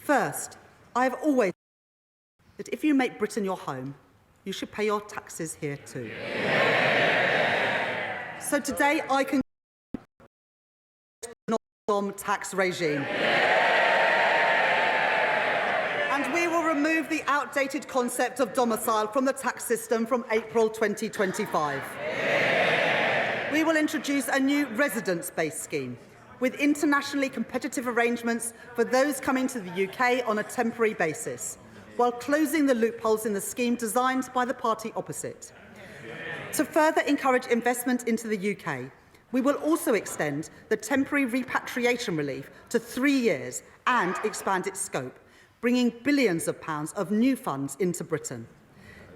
First, I have always said that if you make Britain your home, you should pay your taxes here too. Yeah. So today I can tax regime. And we will remove the outdated concept of domicile from the tax system from April 2025. We will introduce a new residence-based scheme with internationally competitive arrangements for those coming to the UK on a temporary basis, while closing the loopholes in the scheme designed by the party opposite. To further encourage investment into the UK, we will also extend the temporary repatriation relief to 3 years and expand its scope, bringing billions of pounds of new funds into Britain.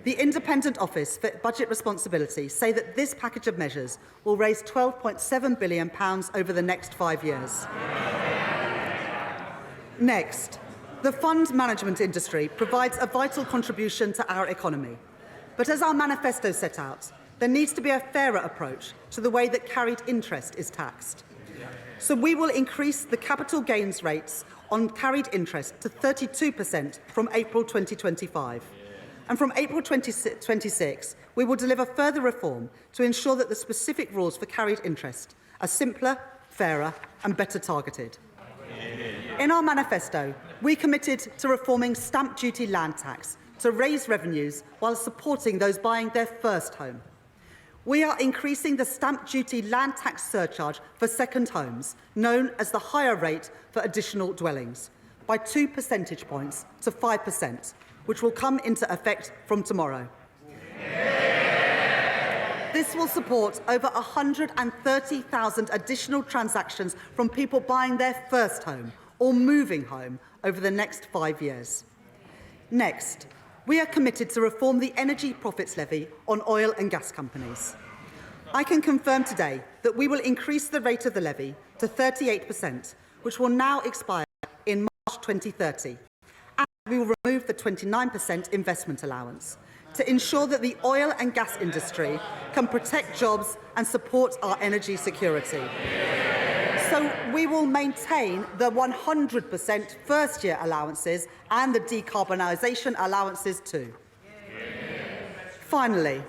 The Independent Office for Budget Responsibility say that this package of measures will raise £12.7 billion over the next 5 years. Next, the fund management industry provides a vital contribution to our economy. But as our manifesto set out, there needs to be a fairer approach to the way that carried interest is taxed. So we will increase the capital gains rates on carried interest to 32% from April 2025. And from April 2026, we will deliver further reform to ensure that the specific rules for carried interest are simpler, fairer and better targeted. In our manifesto, we committed to reforming stamp duty land tax to raise revenues while supporting those buying their first home. We are increasing the stamp duty land tax surcharge for second homes, known as the higher rate for additional dwellings, by 2 percentage points to 5%, which will come into effect from tomorrow. This will support over 130,000 additional transactions from people buying their first home or moving home over the next 5 years. Next, we are committed to reform the energy profits levy on oil and gas companies. I can confirm today that we will increase the rate of the levy to 38%, which will now expire in March 2030. And we will remove the 29% investment allowance to ensure that the oil and gas industry can protect jobs and support our energy security. So we will maintain the 100% first-year allowances and the decarbonisation allowances too. Finally,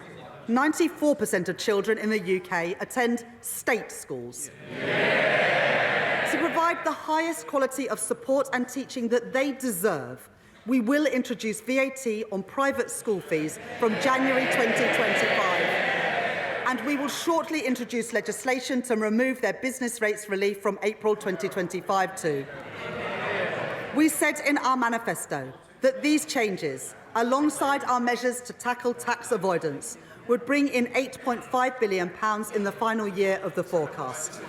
94% of children in the UK attend state schools. To provide the highest quality of support and teaching that they deserve, we will introduce VAT on private school fees from January 2025. And we will shortly introduce legislation to remove their business rates relief from April 2025 too. We said in our manifesto that these changes, alongside our measures to tackle tax avoidance, would bring in £8.5 billion in the final year of the forecast.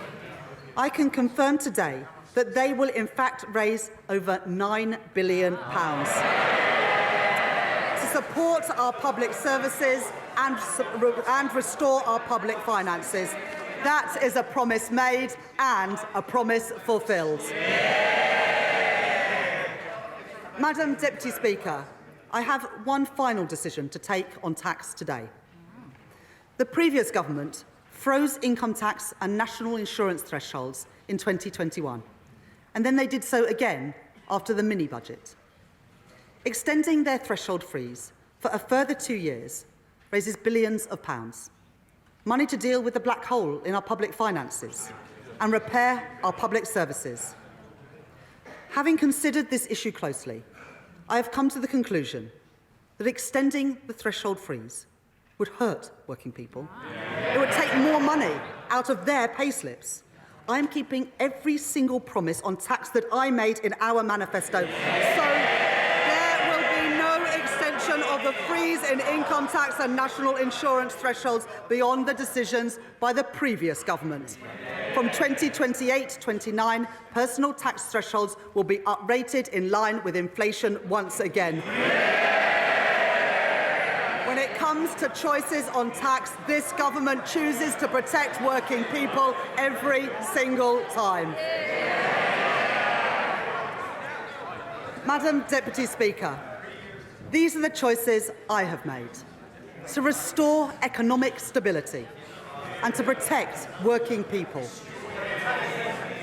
I can confirm today that they will in fact raise over £9 billion to support our public services and restore our public finances. That is a promise made and a promise fulfilled. Madam Deputy Speaker, I have one final decision to take on tax today. The previous government froze income tax and national insurance thresholds in 2021, and then they did so again after the mini-budget. Extending their threshold freeze for a further 2 years raises billions of pounds, money to deal with the black hole in our public finances and repair our public services. Having considered this issue closely, I have come to the conclusion that extending the threshold freeze would hurt working people. It would take more money out of their payslips. I am keeping every single promise on tax that I made in our manifesto. So there will be no extension of the freeze in income tax and national insurance thresholds beyond the decisions by the previous government. From 2028-29, personal tax thresholds will be uprated in line with inflation once again. When it comes to choices on tax, this government chooses to protect working people every single time. Madam Deputy Speaker, these are the choices I have made to restore economic stability and to protect working people.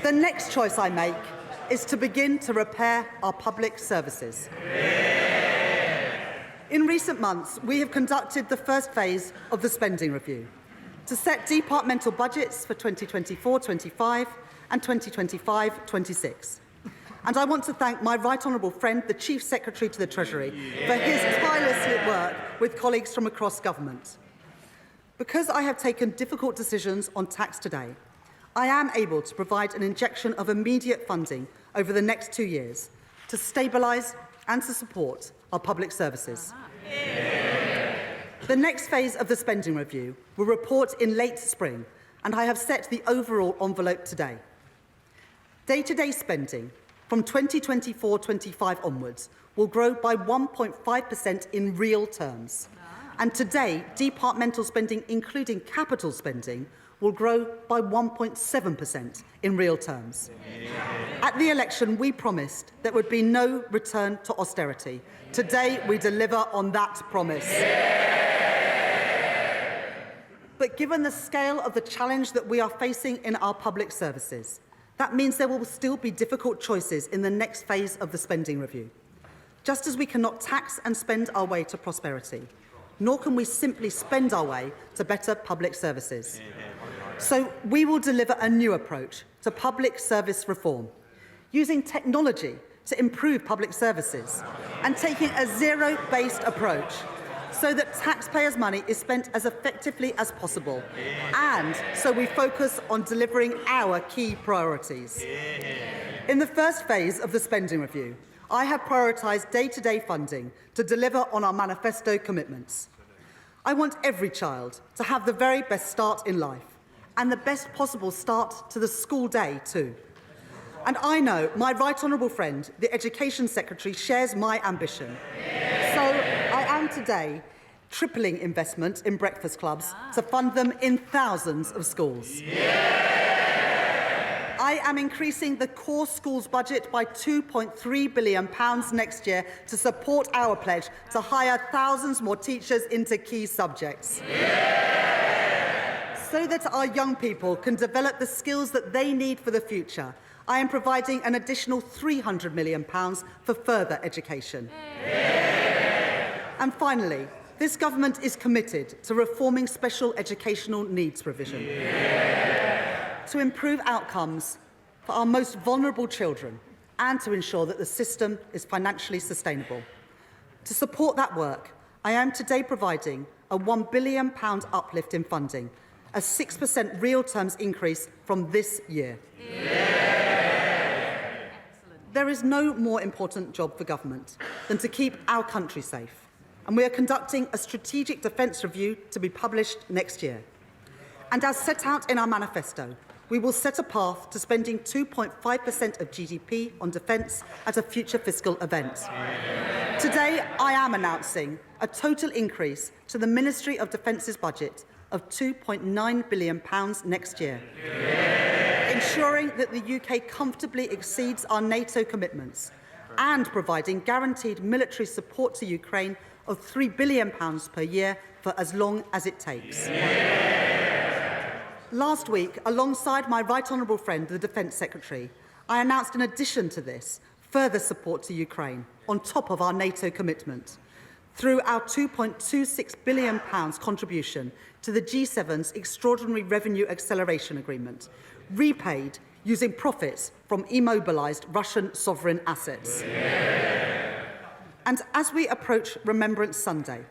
The next choice I make is to begin to repair our public services. In recent months, we have conducted the first phase of the spending review to set departmental budgets for 2024-25 and 2025-26. And I want to thank my right honourable friend, the Chief Secretary to the Treasury, for his tireless work with colleagues from across government. Because I have taken difficult decisions on tax today, I am able to provide an injection of immediate funding over the next 2 years to stabilise and to support our public services. The next phase of the spending review will report in late spring, and I have set the overall envelope today. Day-to-day spending from 2024-25 onwards will grow by 1.5% in real terms. And today, departmental spending, including capital spending, will grow by 1.7% in real terms. At the election, we promised there would be no return to austerity. Today, we deliver on that promise. But given the scale of the challenge that we are facing in our public services, that means there will still be difficult choices in the next phase of the spending review. Just as we cannot tax and spend our way to prosperity, nor can we simply spend our way to better public services. So we will deliver a new approach to public service reform, using technology to improve public services and taking a zero-based approach so that taxpayers' money is spent as effectively as possible, and so we focus on delivering our key priorities. In the first phase of the spending review, I have prioritised day-to-day funding to deliver on our manifesto commitments. I want every child to have the very best start in life, and the best possible start to the school day too. And I know my right honourable friend, the Education Secretary, shares my ambition. So I am today tripling investment in breakfast clubs to fund them in thousands of schools. I am increasing the core schools budget by £2.3 billion next year to support our pledge to hire thousands more teachers into key subjects. So that our young people can develop the skills that they need for the future, I am providing an additional £300 million for further education. And finally, this government is committed to reforming special educational needs provision to improve outcomes for our most vulnerable children and to ensure that the system is financially sustainable. To support that work, I am today providing a £1 billion uplift in funding, a 6% real terms increase from this year. There is no more important job for government than to keep our country safe, and we are conducting a strategic defence review to be published next year. And as set out in our manifesto, we will set a path to spending 2.5% of GDP on defence at a future fiscal event. Today, I am announcing a total increase to the Ministry of Defence's budget of £2.9 billion next year, ensuring that the UK comfortably exceeds our NATO commitments and providing guaranteed military support to Ukraine of £3 billion per year for as long as it takes. Last week, alongside my right honourable friend, the Defence Secretary, I announced in addition to this further support to Ukraine on top of our NATO commitment through our £2.26 billion contribution to the G7's Extraordinary Revenue Acceleration Agreement, repaid using profits from immobilised Russian sovereign assets. And as we approach Remembrance Sunday,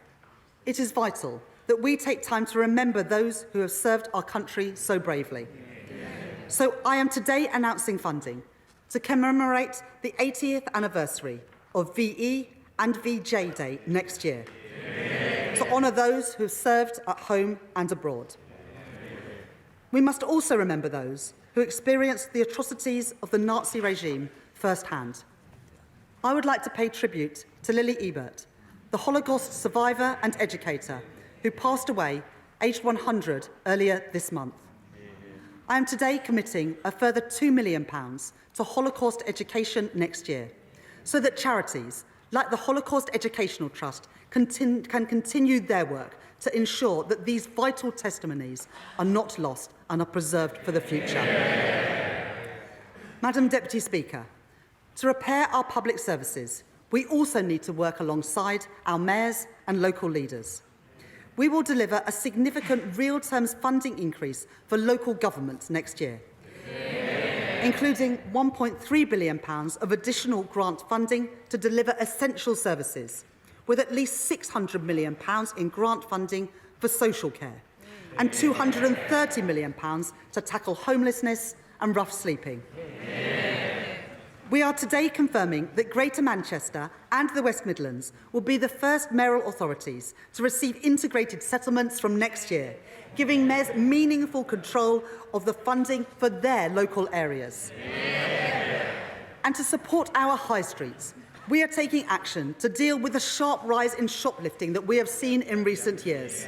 it is vital that we take time to remember those who have served our country so bravely. So I am today announcing funding to commemorate the 80th anniversary of VE and VJ Day next year, to honour those who have served at home and abroad. We must also remember those who experienced the atrocities of the Nazi regime firsthand. I would like to pay tribute to Lily Ebert, the Holocaust survivor and educator who passed away aged 100 earlier this month. I am today committing a further £2 million to Holocaust education next year, so that charities like the Holocaust Educational Trust can continue their work to ensure that these vital testimonies are not lost and are preserved for the future. Madam Deputy Speaker, To repair our public services, we also need to work alongside our mayors and local leaders. We will deliver a significant real terms funding increase for local government next year, including £1.3 billion of additional grant funding to deliver essential services, with at least £600 million in grant funding for social care and £230 million to tackle homelessness and rough sleeping. We are today confirming that Greater Manchester and the West Midlands will be the first mayoral authorities to receive integrated settlements from next year, giving mayors meaningful control of the funding for their local areas. And to support our high streets, we are taking action to deal with the sharp rise in shoplifting that we have seen in recent years.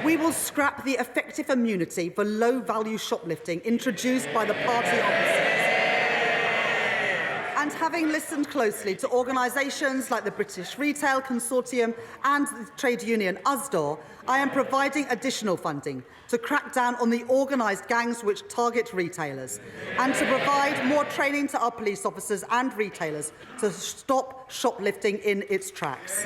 We will scrap the effective immunity for low-value shoplifting introduced by the party opposite. And having listened closely to organisations like the British Retail Consortium and the trade union USDOR, I am providing additional funding to crack down on the organised gangs which target retailers and to provide more training to our police officers and retailers to stop shoplifting in its tracks.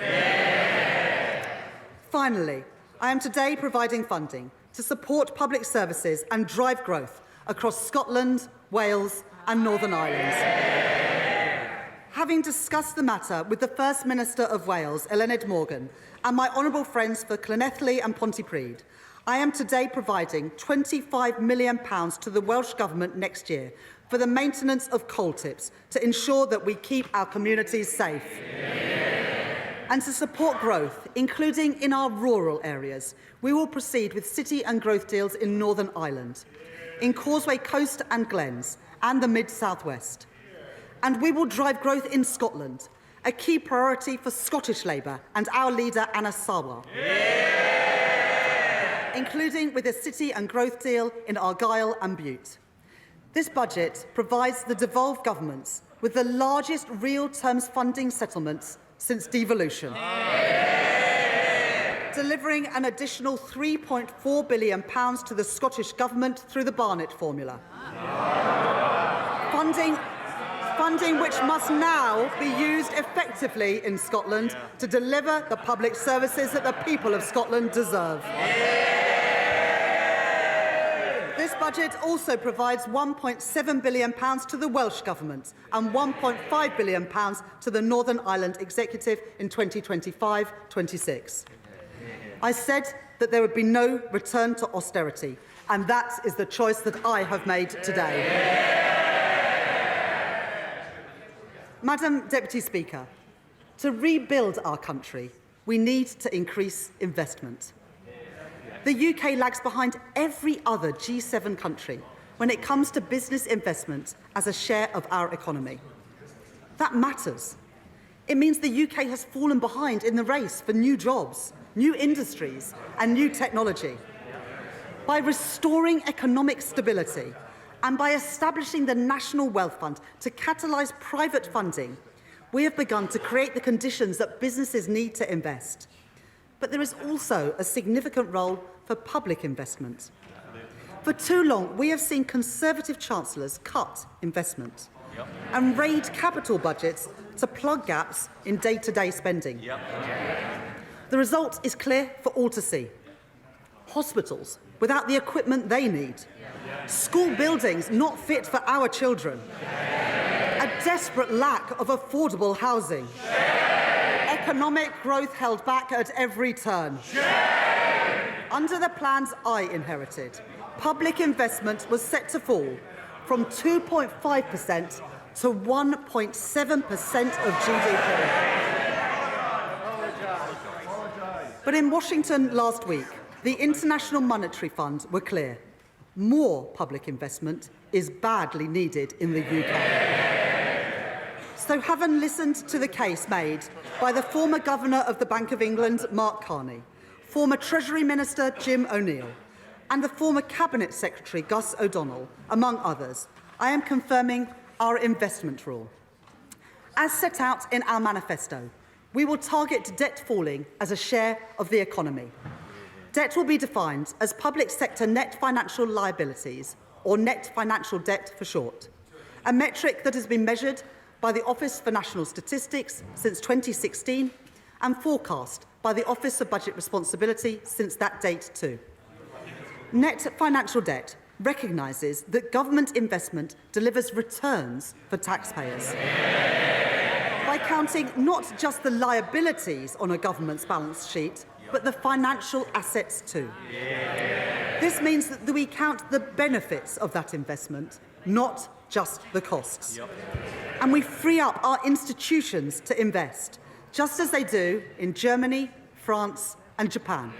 Finally, I am today providing funding to support public services and drive growth across Scotland, Wales and Northern Ireland. Having discussed the matter with the First Minister of Wales, Eluned Morgan, and my honourable friends for Llanelli and Pontypridd, I am today providing £25 million to the Welsh Government next year for the maintenance of coal tips to ensure that we keep our communities safe. And to support growth, including in our rural areas, we will proceed with city and growth deals in Northern Ireland, in Causeway Coast and Glens, and the Mid-South West. And we will drive growth in Scotland, a key priority for Scottish Labour and our leader, Anna Sawar, including with a city and growth deal in Argyll and Bute. This budget provides the devolved governments with the largest real terms funding settlements since devolution, delivering an additional £3.4 billion to the Scottish Government through the Barnett formula. Funding which must now be used effectively in Scotland to deliver the public services that the people of Scotland deserve. This budget also provides £1.7 billion to the Welsh Government and £1.5 billion to the Northern Ireland Executive in 2025-26. I said that there would be no return to austerity, and that is the choice that I have made today. Madam Deputy Speaker, to rebuild our country, we need to increase investment. The UK lags behind every other G7 country when it comes to business investment as a share of our economy. That matters. It means the UK has fallen behind in the race for new jobs, new industries and new technology. By restoring economic stability and by establishing the National Wealth Fund to catalyse private funding, we have begun to create the conditions that businesses need to invest. But there is also a significant role for public investment. For too long, we have seen Conservative chancellors cut investment and raid capital budgets to plug gaps in day-to-day spending. The result is clear for all to see. Hospitals without the equipment they need. School buildings not fit for our children. A desperate lack of affordable housing. Economic growth held back at every turn. Under the plans I inherited, public investment was set to fall from 2.5% to 1.7% of GDP. But in Washington last week, the International Monetary Fund were clear. More public investment is badly needed in the UK. So having listened to the case made by the former Governor of the Bank of England, Mark Carney, former Treasury Minister Jim O'Neill, and the former Cabinet Secretary Gus O'Donnell, among others, I am confirming our investment rule. As set out in our manifesto, we will target debt falling as a share of the economy. Debt will be defined as public sector net financial liabilities, or net financial debt for short, a metric that has been measured by the Office for National Statistics since 2016 and forecast by the Office for Budget Responsibility since that date too. Net financial debt recognises that government investment delivers returns for taxpayers. By counting not just the liabilities on a government's balance sheet, but the financial assets too. This means that we count the benefits of that investment, not just the costs. And we free up our institutions to invest, just as they do in Germany, France and Japan.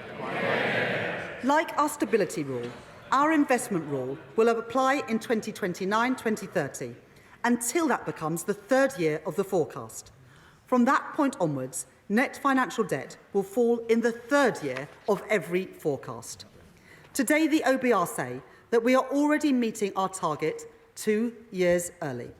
Like our stability rule, our investment rule will apply in 2029-2030 until that becomes the third year of the forecast. From that point onwards, net financial debt will fall in the third year of every forecast. Today, the OBR say that we are already meeting our target 2 years early,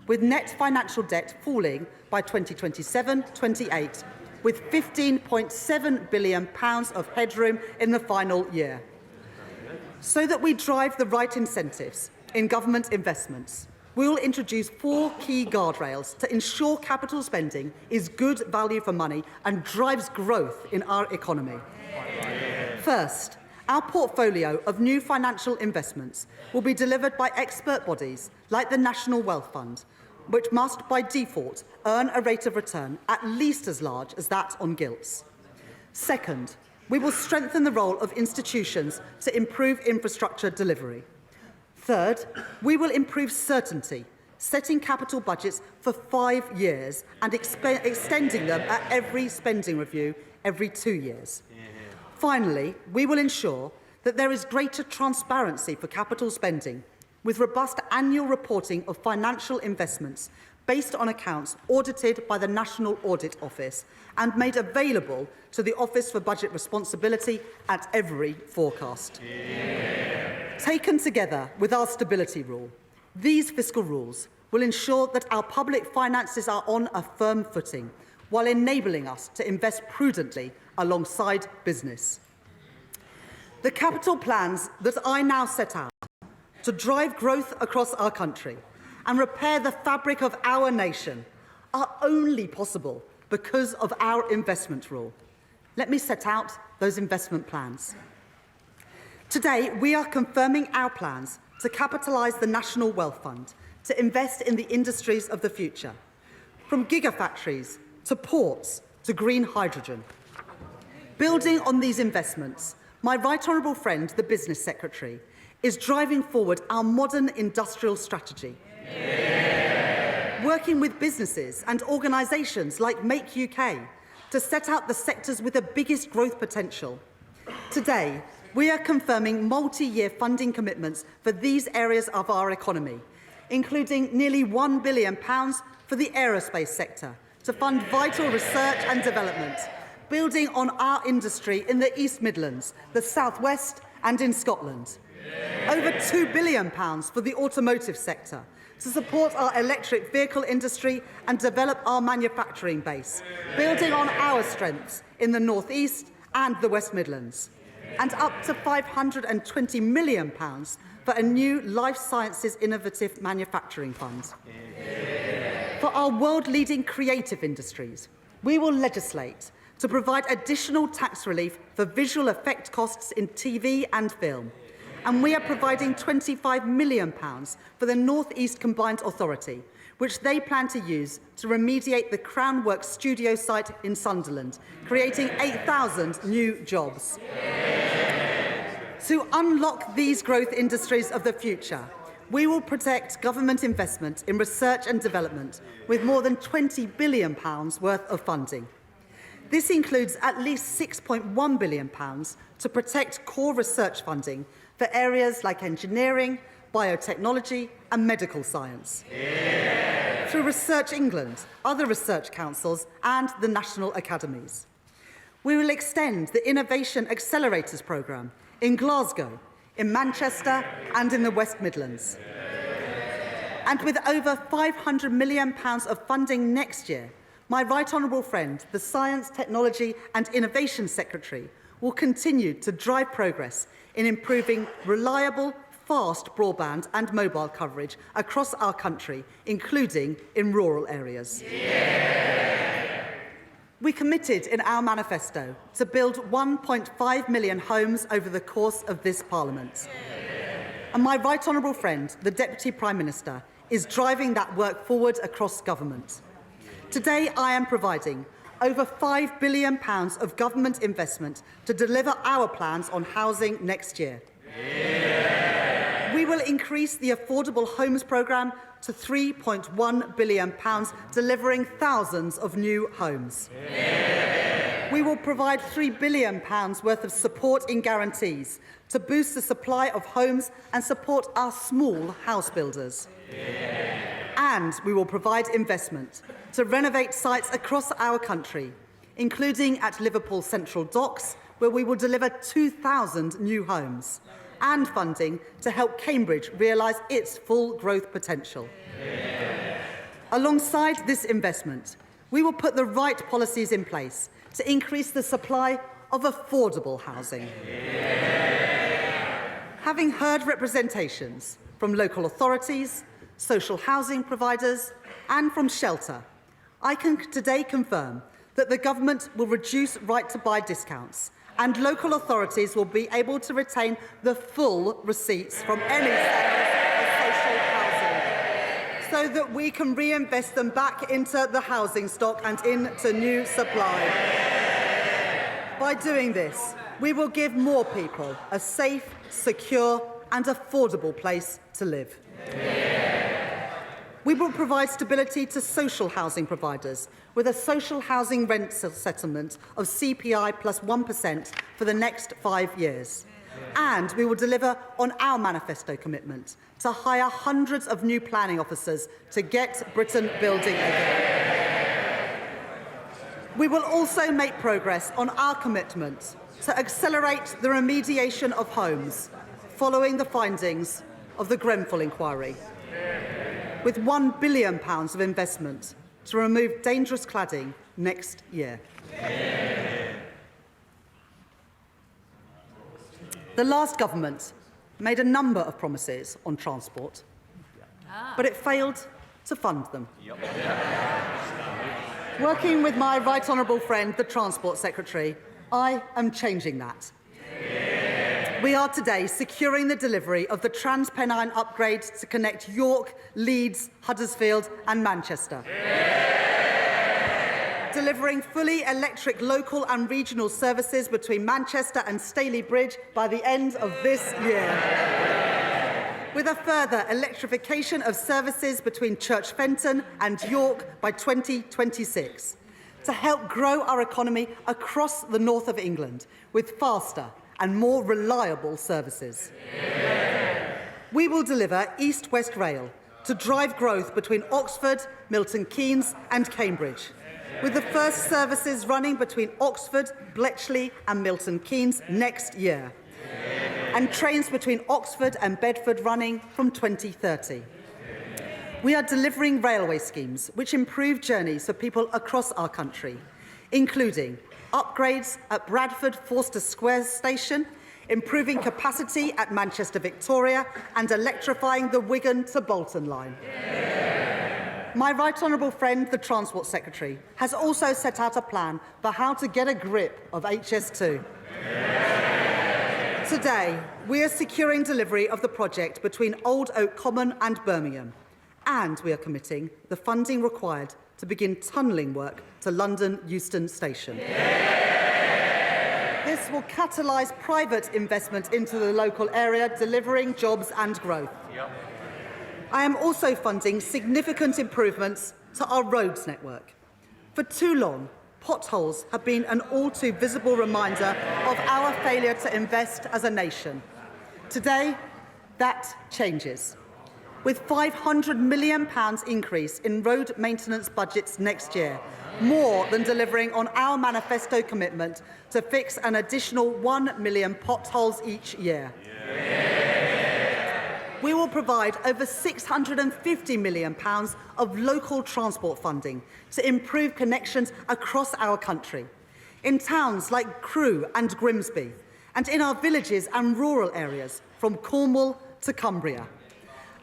with net financial debt falling by 2027-28, with £15.7 billion of headroom in the final year. So that we drive the right incentives in government investments, we will introduce 4 key guardrails to ensure capital spending is good value for money and drives growth in our economy. First, our portfolio of new financial investments will be delivered by expert bodies like the National Wealth Fund, which must, by default, earn a rate of return at least as large as that on gilts. Second, we will strengthen the role of institutions to improve infrastructure delivery. Third, we will improve certainty, setting capital budgets for 5 years and extending them at every spending review every 2 years. Finally, we will ensure that there is greater transparency for capital spending, with robust annual reporting of financial investments based on accounts audited by the National Audit Office and made available to the Office for Budget Responsibility at every forecast. Taken together with our stability rule, these fiscal rules will ensure that our public finances are on a firm footing while enabling us to invest prudently alongside business. The capital plans that I now set out to drive growth across our country and repair the fabric of our nation are only possible because of our investment rule. Let me set out those investment plans. Today, we are confirming our plans to capitalise the National Wealth Fund to invest in the industries of the future, from gigafactories to ports to green hydrogen. Building on these investments, my right honourable friend, the Business Secretary, is driving forward our modern industrial strategy. Working with businesses and organisations like Make UK to set out the sectors with the biggest growth potential. Today, we are confirming multi-year funding commitments for these areas of our economy, including nearly £1 billion for the aerospace sector to fund vital research and development, building on our industry in the East Midlands, the South West and in Scotland. Over £2 billion for the automotive sector to support our electric vehicle industry and develop our manufacturing base, building on our strengths in the North East and the West Midlands. And up to £520 million for a new life sciences innovative manufacturing fund. For our world-leading creative industries, we will legislate to provide additional tax relief for visual effect costs in TV and film. And we are providing £25 million for the North East Combined Authority, which they plan to use to remediate the Crown Works studio site in Sunderland, creating 8,000 new jobs. To unlock these growth industries of the future, we will protect government investment in research and development with more than £20 billion worth of funding. This includes at least £6.1 billion to protect core research funding for areas like engineering, biotechnology and medical science. Through Research England, other research councils and the national academies. We will extend the Innovation Accelerators programme in Glasgow, in Manchester and in the West Midlands. And with over £500 million of funding next year, my right honourable friend, the Science, Technology and Innovation Secretary, will continue to drive progress in improving reliable, fast broadband and mobile coverage across our country, including in rural areas. We committed in our manifesto to build 1.5 million homes over the course of this Parliament. And my right honourable friend, the Deputy Prime Minister, is driving that work forward across government. Today, I am providing over £5 billion of government investment to deliver our plans on housing next year. We will increase the Affordable Homes programme to £3.1 billion, delivering thousands of new homes. We will provide £3 billion worth of support in guarantees to boost the supply of homes and support our small house builders. And we will provide investment to renovate sites across our country, including at Liverpool Central Docks, where we will deliver 2,000 new homes, and funding to help Cambridge realise its full growth potential. Alongside this investment, we will put the right policies in place to increase the supply of affordable housing. Having heard representations from local authorities, social housing providers and from Shelter, I can today confirm that the government will reduce right-to-buy discounts and local authorities will be able to retain the full receipts from any sales of social housing so that we can reinvest them back into the housing stock and into new supply. By doing this, we will give more people a safe, secure and affordable place to live. We will provide stability to social housing providers with a social housing rent settlement of CPI plus 1% for the next 5 years. And we will deliver on our manifesto commitment to hire hundreds of new planning officers to get Britain building again. We will also make progress on our commitment to accelerate the remediation of homes following the findings of the Grenfell inquiry, with £1 billion of investment to remove dangerous cladding next year. The last government made a number of promises on transport, but it failed to fund them. Working with my right honourable friend, the Transport Secretary, I am changing that. We are today securing the delivery of the Transpennine upgrade to connect York, Leeds, Huddersfield and Manchester. Delivering fully electric local and regional services between Manchester and Staley Bridge by the end of this year. With a further electrification of services between Church Fenton and York by 2026 to help grow our economy across the north of England with faster and more reliable services. We will deliver East-West Rail to drive growth between Oxford, Milton Keynes and Cambridge, with the first services running between Oxford, Bletchley and Milton Keynes next year, and trains between Oxford and Bedford running from 2030. We are delivering railway schemes which improve journeys for people across our country, including upgrades at Bradford Forster Square Station, improving capacity at Manchester Victoria and electrifying the Wigan to Bolton line. My right honourable friend, the Transport Secretary, has also set out a plan for how to get a grip of HS2. Today, we are securing delivery of the project between Old Oak Common and Birmingham, and we are committing the funding required to begin tunnelling work to London Euston Station. This will catalyse private investment into the local area, delivering jobs and growth. I am also funding significant improvements to our roads network. For too long, potholes have been an all too visible reminder of our failure to invest as a nation. Today, that changes, with £500 million increase in road maintenance budgets next year, more than delivering on our manifesto commitment to fix an additional 1 million potholes each year. We will provide over £650 million of local transport funding to improve connections across our country, in towns like Crewe and Grimsby, and in our villages and rural areas from Cornwall to Cumbria.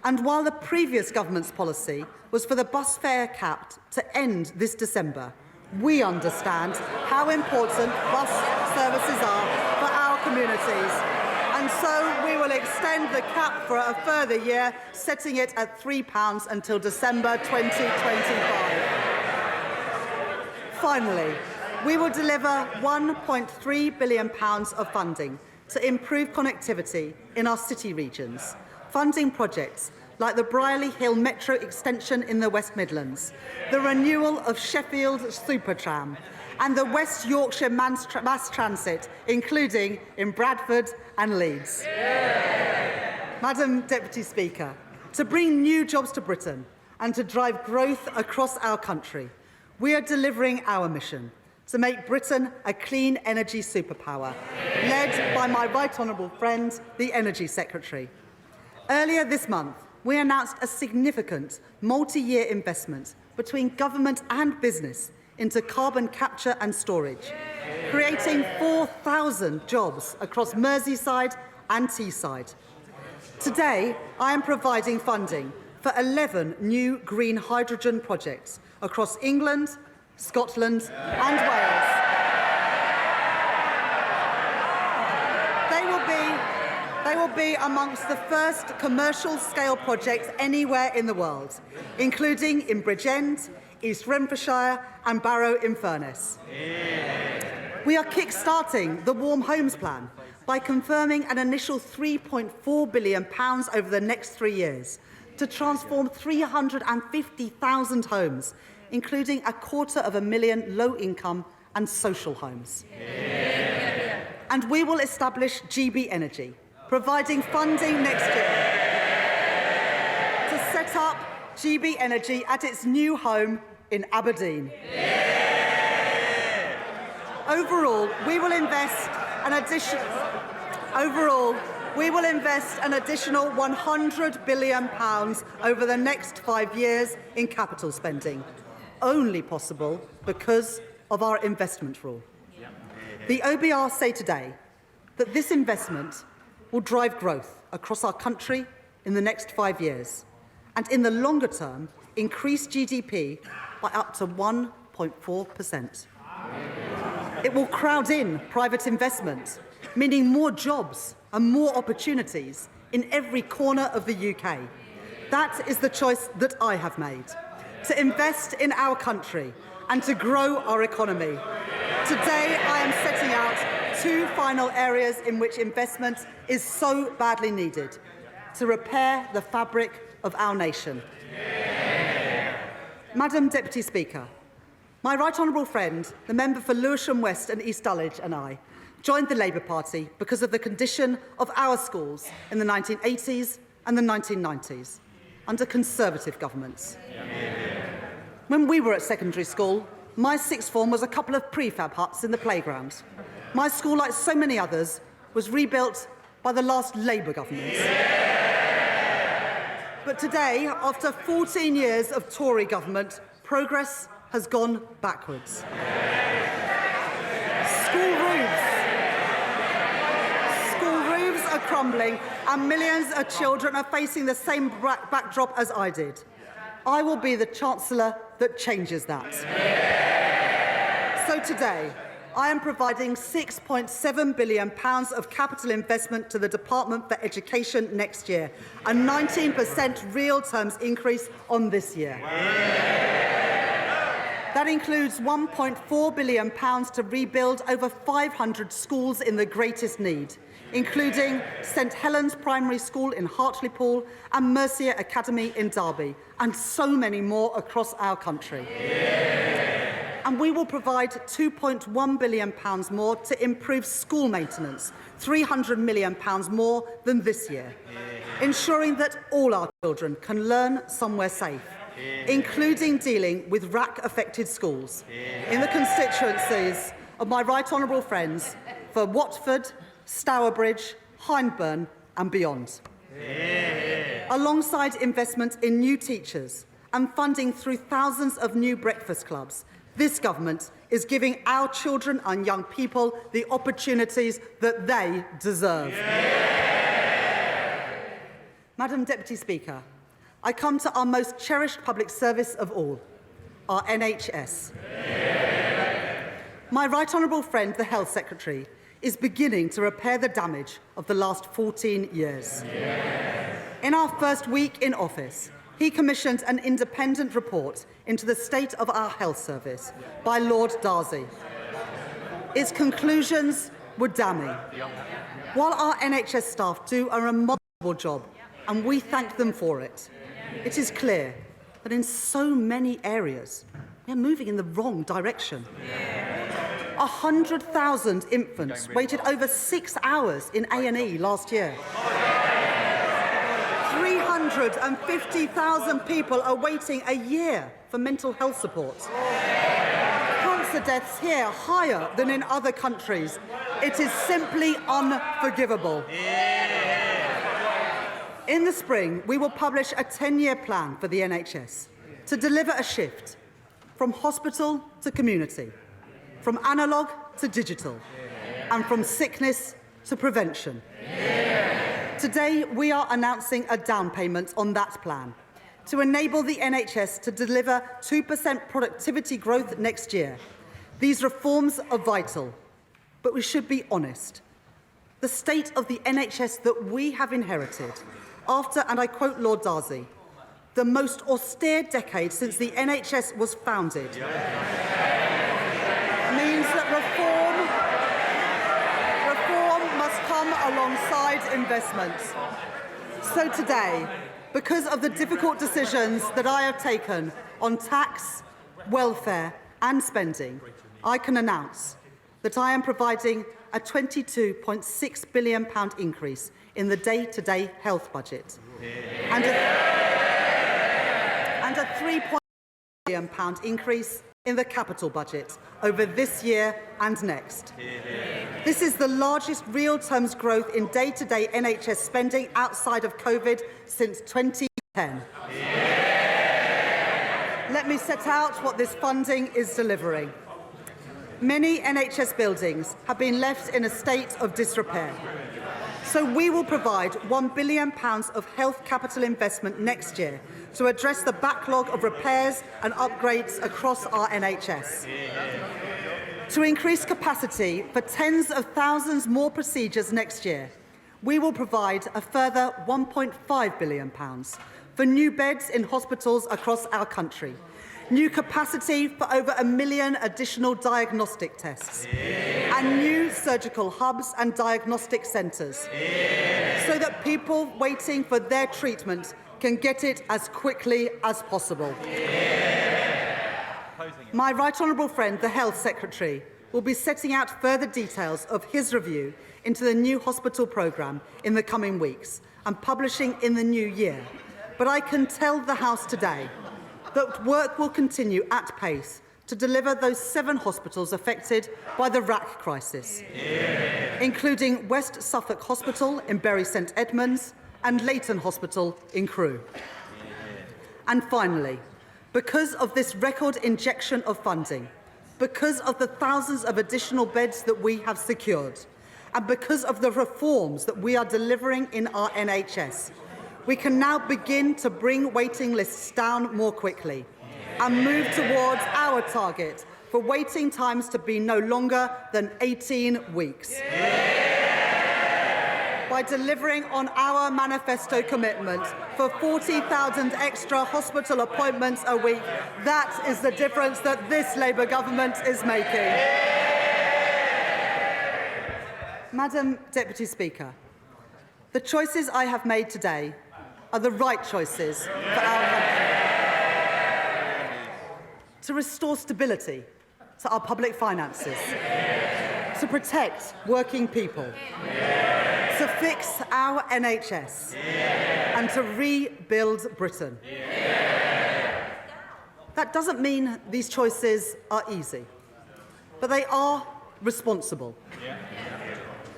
And while the previous government's policy was for the bus fare cap to end this December, we understand how important bus services are for our communities. And so we will extend the cap for a further year, setting it at £3 until December 2025. Finally, we will deliver £1.3 billion of funding to improve connectivity in our city regions, funding projects like the Brierley Hill Metro extension in the West Midlands, the renewal of Sheffield Supertram, and the West Yorkshire Mass Transit, including in Bradford and Leeds. Madam Deputy Speaker, to bring new jobs to Britain and to drive growth across our country, we are delivering our mission to make Britain a clean energy superpower, led by my right honourable friend, the Energy Secretary. Earlier this month, we announced a significant multi-year investment between government and business into carbon capture and storage, creating 4,000 jobs across Merseyside and Teesside. Today, I am providing funding for 11 new green hydrogen projects across England, Scotland and Wales. They will be amongst the first commercial-scale projects anywhere in the world, including in Bridgend, East Renfrewshire and Barrow-in-Furness. We are kick-starting the Warm Homes Plan by confirming an initial £3.4 billion over the next 3 years to transform 350,000 homes, including 250,000 low-income and social homes. And we will establish GB Energy, providing funding next year to set up GB Energy at its new home in Aberdeen. Overall, we will invest an additional £100 billion over the next 5 years in capital spending, only possible because of our investment rule. The OBR say today that this investment will drive growth across our country in the next 5 years, and in the longer term, increase GDP by up to 1.4%. It will crowd in private investment, meaning more jobs and more opportunities in every corner of the UK. That is the choice that I have made, to invest in our country and to grow our economy. Today, I am setting out 2 final areas in which investment is so badly needed to repair the fabric of our nation. Madam Deputy Speaker, my right honourable friend, the member for Lewisham West and East Dulwich and I joined the Labour Party because of the condition of our schools in the 1980s and the 1990s under Conservative governments. When we were at secondary school, my sixth form was a couple of prefab huts in the playground. My school, like so many others, was rebuilt by the last Labour government. But today, after 14 years of Tory government, progress has gone backwards. School roofs are crumbling and millions of children are facing the same backdrop as I did. I will be the Chancellor that changes that. So today, I am providing £6.7 billion of capital investment to the Department for Education next year, a 19% real terms increase on this year. That includes £1.4 billion to rebuild over 500 schools in the greatest need, including St Helens Primary School in Hartlepool and Mercia Academy in Derby, and so many more across our country. And we will provide £2.1 billion more to improve school maintenance, £300 million more than this year, ensuring that all our children can learn somewhere safe, including dealing with RAC-affected schools in the constituencies of my right honourable friends for Watford, Stourbridge, Hyndburn and beyond. Alongside investment in new teachers and funding through thousands of new breakfast clubs, this government is giving our children and young people the opportunities that they deserve. Madam Deputy Speaker, I come to our most cherished public service of all, our NHS. My right honourable friend, the Health Secretary, is beginning to repair the damage of the last 14 years. In our first week in office, he commissioned an independent report into the state of our health service by Lord Darzi. Its conclusions were damning. While our NHS staff do a remarkable job, and we thank them for it, it is clear that in so many areas, we are moving in the wrong direction. 100,000 infants waited over 6 hours in A&E last year. 350,000 people are waiting a year for mental health support. Cancer deaths here higher than in other countries. It is simply unforgivable. In the spring, we will publish a 10-year plan for the NHS to deliver a shift from hospital to community, from analogue to digital, and from sickness to prevention. Today, we are announcing a down payment on that plan to enable the NHS to deliver 2% productivity growth next year. These reforms are vital, but we should be honest. The state of the NHS that we have inherited after, and I quote Lord Darzi, the most austere decade since the NHS was founded, means that reform must come alongside investments. So today, because of the difficult decisions that I have taken on tax, welfare and spending, I can announce that I am providing a £22.6 billion increase in the day-to-day health budget and a £3 billion increase in the capital budget over this year and next. This is the largest real terms growth in day-to-day NHS spending outside of COVID since 2010. Let me set out what this funding is delivering. Many NHS buildings have been left in a state of disrepair. So we will provide £1 billion of health capital investment next year to address the backlog of repairs and upgrades across our NHS. To increase capacity for tens of thousands more procedures next year, we will provide a further £1.5 billion for new beds in hospitals across our country, new capacity for over 1 million additional diagnostic tests, and new surgical hubs and diagnostic centres, so that people waiting for their treatment can get it as quickly as possible. My right honourable friend, the Health Secretary, will be setting out further details of his review into the new hospital programme in the coming weeks and publishing in the new year. But I can tell the House today that work will continue at pace to deliver those 7 hospitals affected by the RAC crisis, including West Suffolk Hospital in Bury St Edmunds and Leighton Hospital in Crewe. And finally, because of this record injection of funding, because of the thousands of additional beds that we have secured, and because of the reforms that we are delivering in our NHS, we can now begin to bring waiting lists down more quickly and move towards our target for waiting times to be no longer than 18 weeks. By delivering on our manifesto commitment for 40,000 extra hospital appointments a week, that is the difference that this Labour government is making. Madam Deputy Speaker, the choices I have made today are the right choices for our country. To restore stability to our public finances, to protect working people, to fix our NHS, and to rebuild Britain. That doesn't mean these choices are easy, but they are responsible.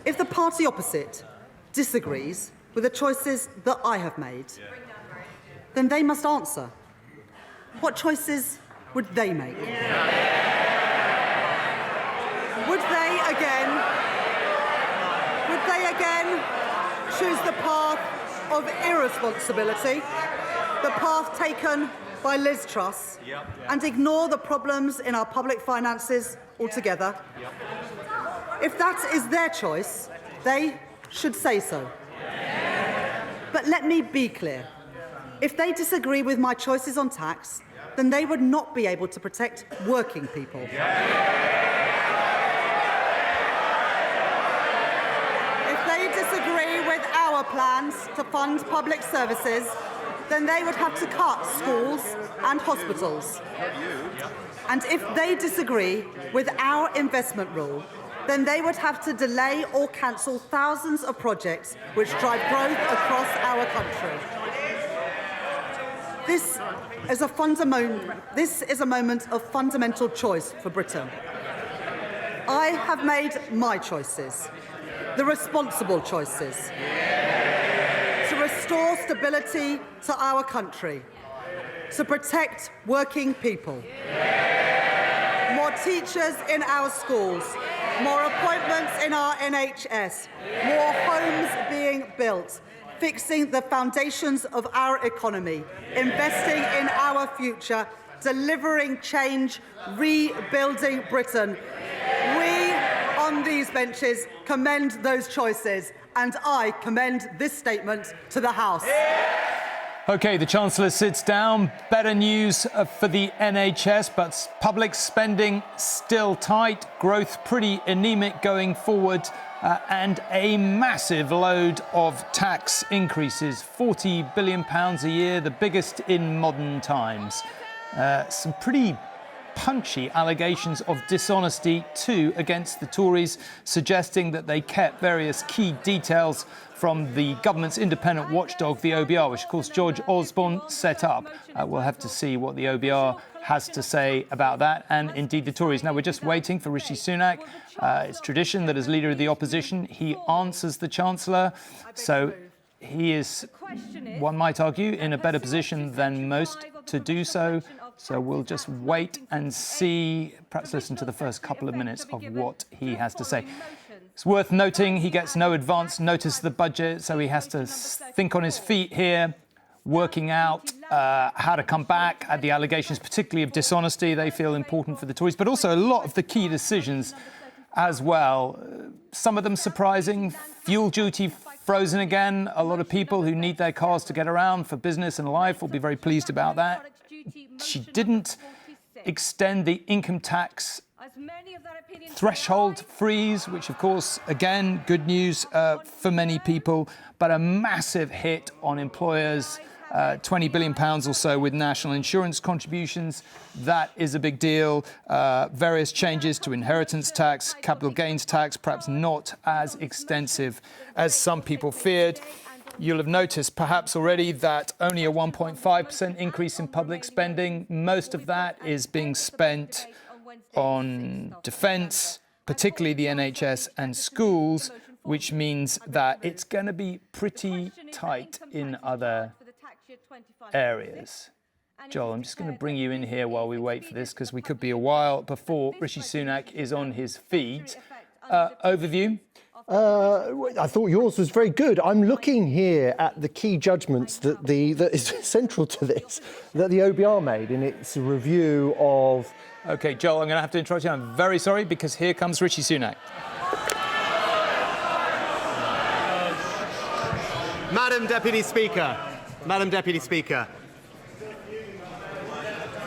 If the party opposite disagrees with the choices that I have made, then they must answer. What choices would they make? Would they again choose the path of irresponsibility, the path taken by Liz Truss, and ignore the problems in our public finances altogether. If that is their choice, they should say so. But let me be clear. If they disagree with my choices on tax, then they would not be able to protect working people. If they disagree with our plans to fund public services, then they would have to cut schools and hospitals. And if they disagree with our investment rule, then they would have to delay or cancel thousands of projects which drive growth across our country. This is a moment of fundamental choice for Britain. I have made my choices, the responsible choices, to restore stability to our country, to protect working people. More teachers in our schools, more appointments in our NHS, more homes being built, fixing the foundations of our economy, investing in our future, delivering change, rebuilding Britain. We on these benches commend those choices, and I commend this statement to the House. OK, the Chancellor sits down. Better news for the NHS, but public spending still tight, growth pretty anemic going forward, and a massive load of tax increases, £40 billion a year, the biggest in modern times. Some pretty punchy allegations of dishonesty too against the Tories, suggesting that they kept various key details from the government's independent watchdog, the OBR, which of course George Osborne set up. We'll have to see what the OBR has to say about that, and indeed the Tories. Now we're just waiting for Rishi Sunak. It's tradition that as leader of the opposition he answers the Chancellor, so he is, one might argue, in a better position than most to do so. So we'll just wait and see, perhaps listen to the first couple of minutes of what he has to say. It's worth noting he gets no advance notice of the budget, so he has to think on his feet here, working out how to come back at the allegations, particularly of dishonesty. They feel important for the Tories, but also a lot of the key decisions as well. Some of them surprising. Fuel duty frozen again. A lot of people who need their cars to get around for business and life will be very pleased about that. She didn't extend the income tax threshold freeze, which of course, again, good news for many people, but a massive hit on employers, £20 billion or so with national insurance contributions. That is a big deal. Various changes to inheritance tax, capital gains tax, perhaps not as extensive as some people feared. You'll have noticed perhaps already that only a 1.5% increase in public spending. Most of that is being spent on defence, particularly the NHS and schools, which means that it's going to be pretty tight in other areas. Joel, I'm just going to bring you in here while we wait for this, because we could be a while before Rishi Sunak is on his feet. Overview? I thought yours was very good. I'm looking here at the key judgments that is central to this, that the OBR made in its review of... OK, Joel, I'm going to have to interrupt you. I'm very sorry, because here comes Rishi Sunak. Madam Deputy Speaker, Madam Deputy Speaker,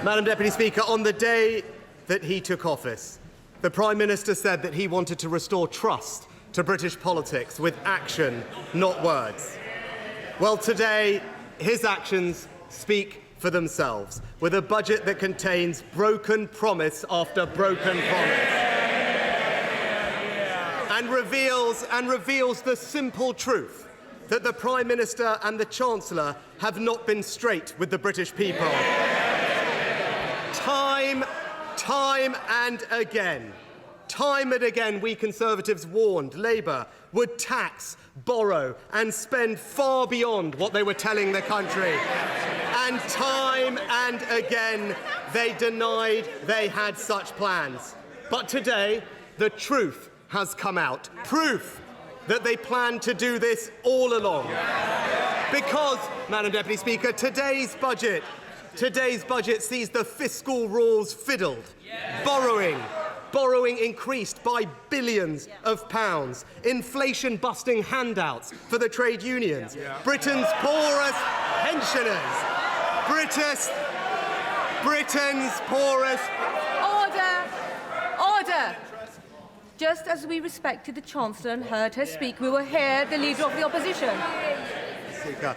Madam Deputy Speaker, on the day that he took office, the Prime Minister said that he wanted to restore trust to British politics with action, not words. Well, today, his actions speak for themselves, with a budget that contains broken promise after broken promise, and reveals the simple truth that the Prime Minister and the Chancellor have not been straight with the British people. Time and again, we Conservatives warned Labour would tax, borrow and spend far beyond what they were telling the country. And time and again, they denied they had such plans. But today, the truth has come out. Proof that they planned to do this all along. Because, Madam Deputy Speaker, today's budget sees the fiscal rules fiddled, borrowing increased by billions of pounds, inflation-busting handouts for the trade unions, Britain's poorest pensioners, Britain's poorest... Order! Just as we respected the Chancellor and heard her speak, we will hear the Leader of the Opposition. Speaker,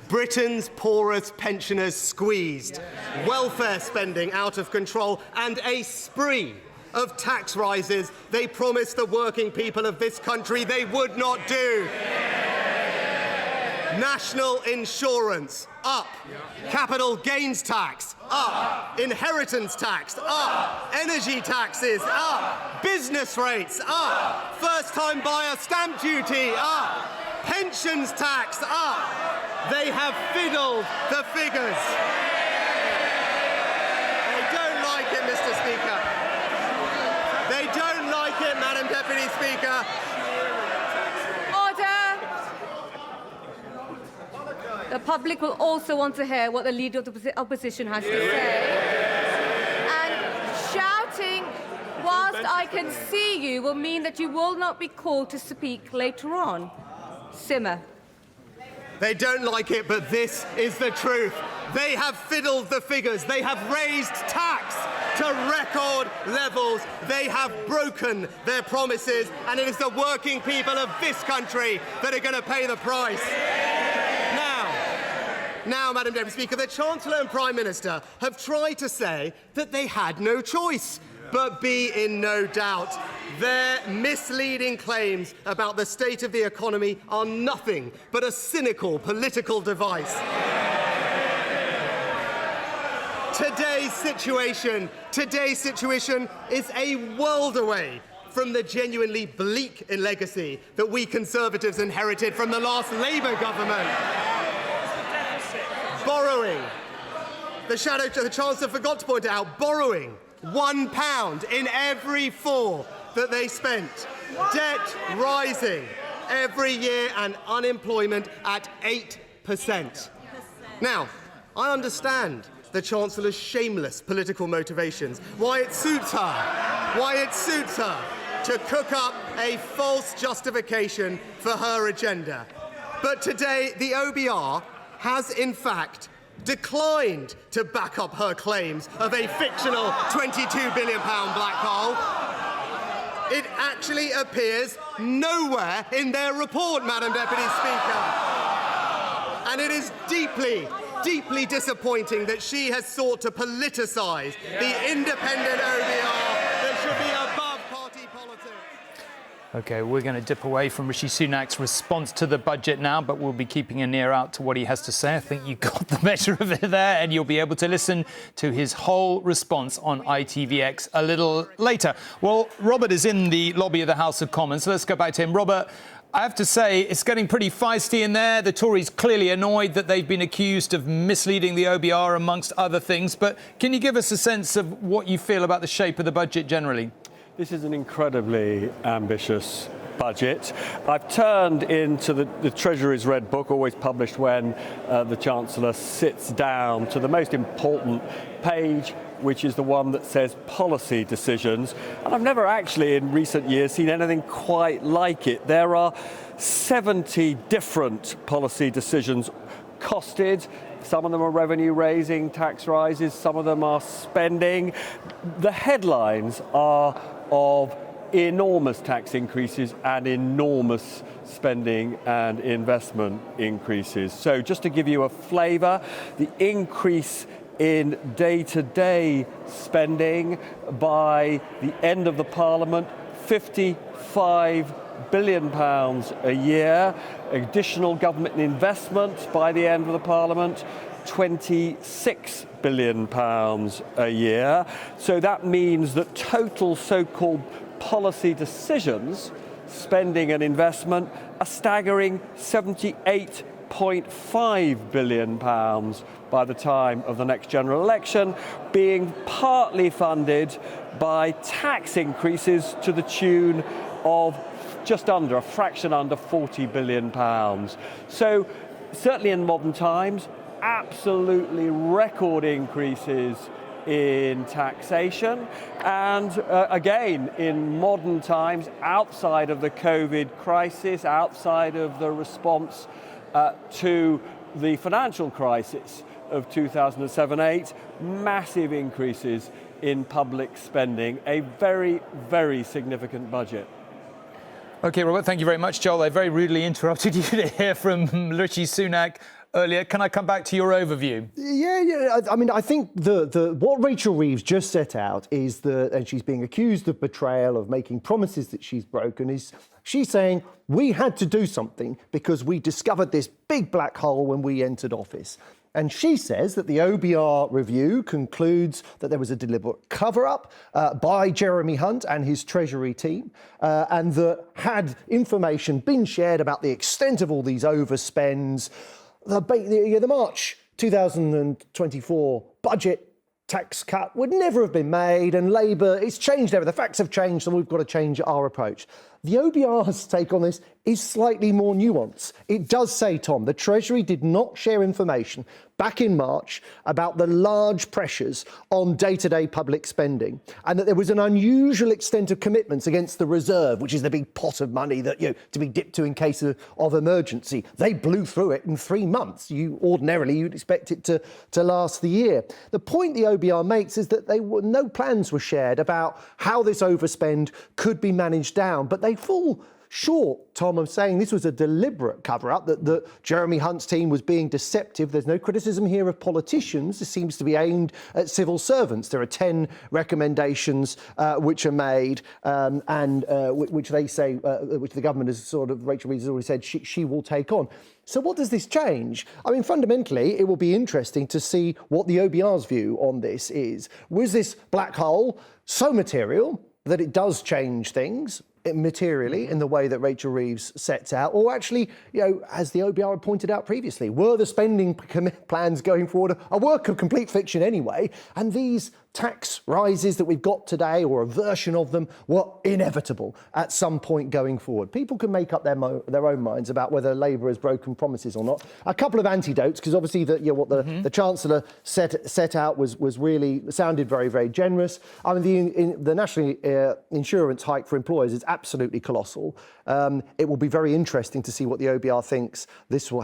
Britain's poorest pensioners squeezed, welfare spending out of control, and a spree of tax rises they promised the working people of this country they would not do. National insurance, up. Capital gains tax, up. Inheritance tax, up. Energy taxes, up. Business rates, up. First-time buyer stamp duty, up. Pensions tax, up. They have fiddled the figures. They don't like it, Mr. Speaker. They don't like it, Madam Deputy Speaker. The public will also want to hear what the Leader of the Opposition has to say. And shouting whilst I can see you will mean that you will not be called to speak later on. Simmer. They don't like it, but this is the truth. They have fiddled the figures. They have raised tax to record levels. They have broken their promises, and it is the working people of this country that are going to pay the price. Now, Madam Deputy Speaker, the Chancellor and Prime Minister have tried to say that they had no choice, but be in no doubt. Their misleading claims about the state of the economy are nothing but a cynical political device. Today's situation is a world away from the genuinely bleak legacy that we Conservatives inherited from the last Labour government. Borrowing. The Chancellor forgot to point out, borrowing £1 in every 4 that they spent. Debt rising every year and unemployment at 8%. Now, I understand the Chancellor's shameless political motivations, why it suits her to cook up a false justification for her agenda. But today, the OBR has, in fact, declined to back up her claims of a fictional £22 billion black hole. It actually appears nowhere in their report, Madam Deputy Speaker. And it is deeply, deeply disappointing that she has sought to politicise the independent OBR that should be above party politics. OK, we're going to dip away from Rishi Sunak's response to the budget now, but we'll be keeping an ear out to what he has to say. I think you got the measure of it there, and you'll be able to listen to his whole response on ITVX a little later. Well, Robert is in the lobby of the House of Commons, so let's go back to him. Robert, I have to say, it's getting pretty feisty in there. The Tories clearly annoyed that they've been accused of misleading the OBR, amongst other things. But can you give us a sense of what you feel about the shape of the budget generally? This is an incredibly ambitious budget. I've turned into the Treasury's Red Book, always published when the Chancellor sits down, to the most important page, which is the one that says policy decisions. And I've never actually in recent years seen anything quite like it. There are 70 different policy decisions costed. Some of them are revenue-raising tax rises, some of them are spending. The headlines are of enormous tax increases and enormous spending and investment increases. So just to give you a flavour, the increase in day-to-day spending by the end of the Parliament, £55 billion a year. Additional government investment by the end of the Parliament, £26 billion a year. So that means that total so-called policy decisions, spending and investment, a staggering £78.5 billion by the time of the next general election, being partly funded by tax increases to the tune of just under, a fraction under £40 billion. So certainly in modern times, absolutely record increases in taxation, and again in modern times, outside of the COVID crisis, outside of the response to the financial crisis of 2007-8, massive increases in public spending, a very, very significant budget. OK, Robert, thank you very much. Joel, I very rudely interrupted you to hear from Rishi Sunak earlier. Can I come back to your overview? Yeah. I mean, I think what Rachel Reeves just set out is and she's being accused of betrayal, of making promises that she's broken, is she's saying we had to do something because we discovered this big black hole when we entered office. And she says that the OBR review concludes that there was a deliberate cover-up by Jeremy Hunt and his Treasury team, and that had information been shared about the extent of all these overspends, the March 2024 budget tax cut would never have been made, and Labour, it's changed everything. The facts have changed, and we've got to change our approach. The OBR's take on this is slightly more nuanced. It does say, Tom, the Treasury did not share information back in March about the large pressures on day-to-day public spending, and that there was an unusual extent of commitments against the reserve, which is the big pot of money that to be dipped to in case of emergency. They blew through it in 3 months. Ordinarily, you'd expect it to last the year. The point the OBR makes is that no plans were shared about how this overspend could be managed down, but they fall short, Tom, of saying this was a deliberate cover-up, that Jeremy Hunt's team was being deceptive. There's no criticism here of politicians. This seems to be aimed at civil servants. There are 10 recommendations which are made and which they say, which the government has Rachel Reeves has already said she will take on. So what does this change? I mean, fundamentally, it will be interesting to see what the OBR's view on this is. Was this black hole so material that it does change things materially in the way that Rachel Reeves sets out, or actually, as the OBR had pointed out previously, were the spending plans going forward a work of complete fiction anyway, and these tax rises that we've got today, or a version of them, were inevitable at some point going forward? People can make up their own minds about whether Labour has broken promises or not. A couple of antidotes, because obviously what the Chancellor set out was really sounded very, very generous. I mean, the national insurance hike for employers is absolutely colossal. It will be very interesting to see what the OBR thinks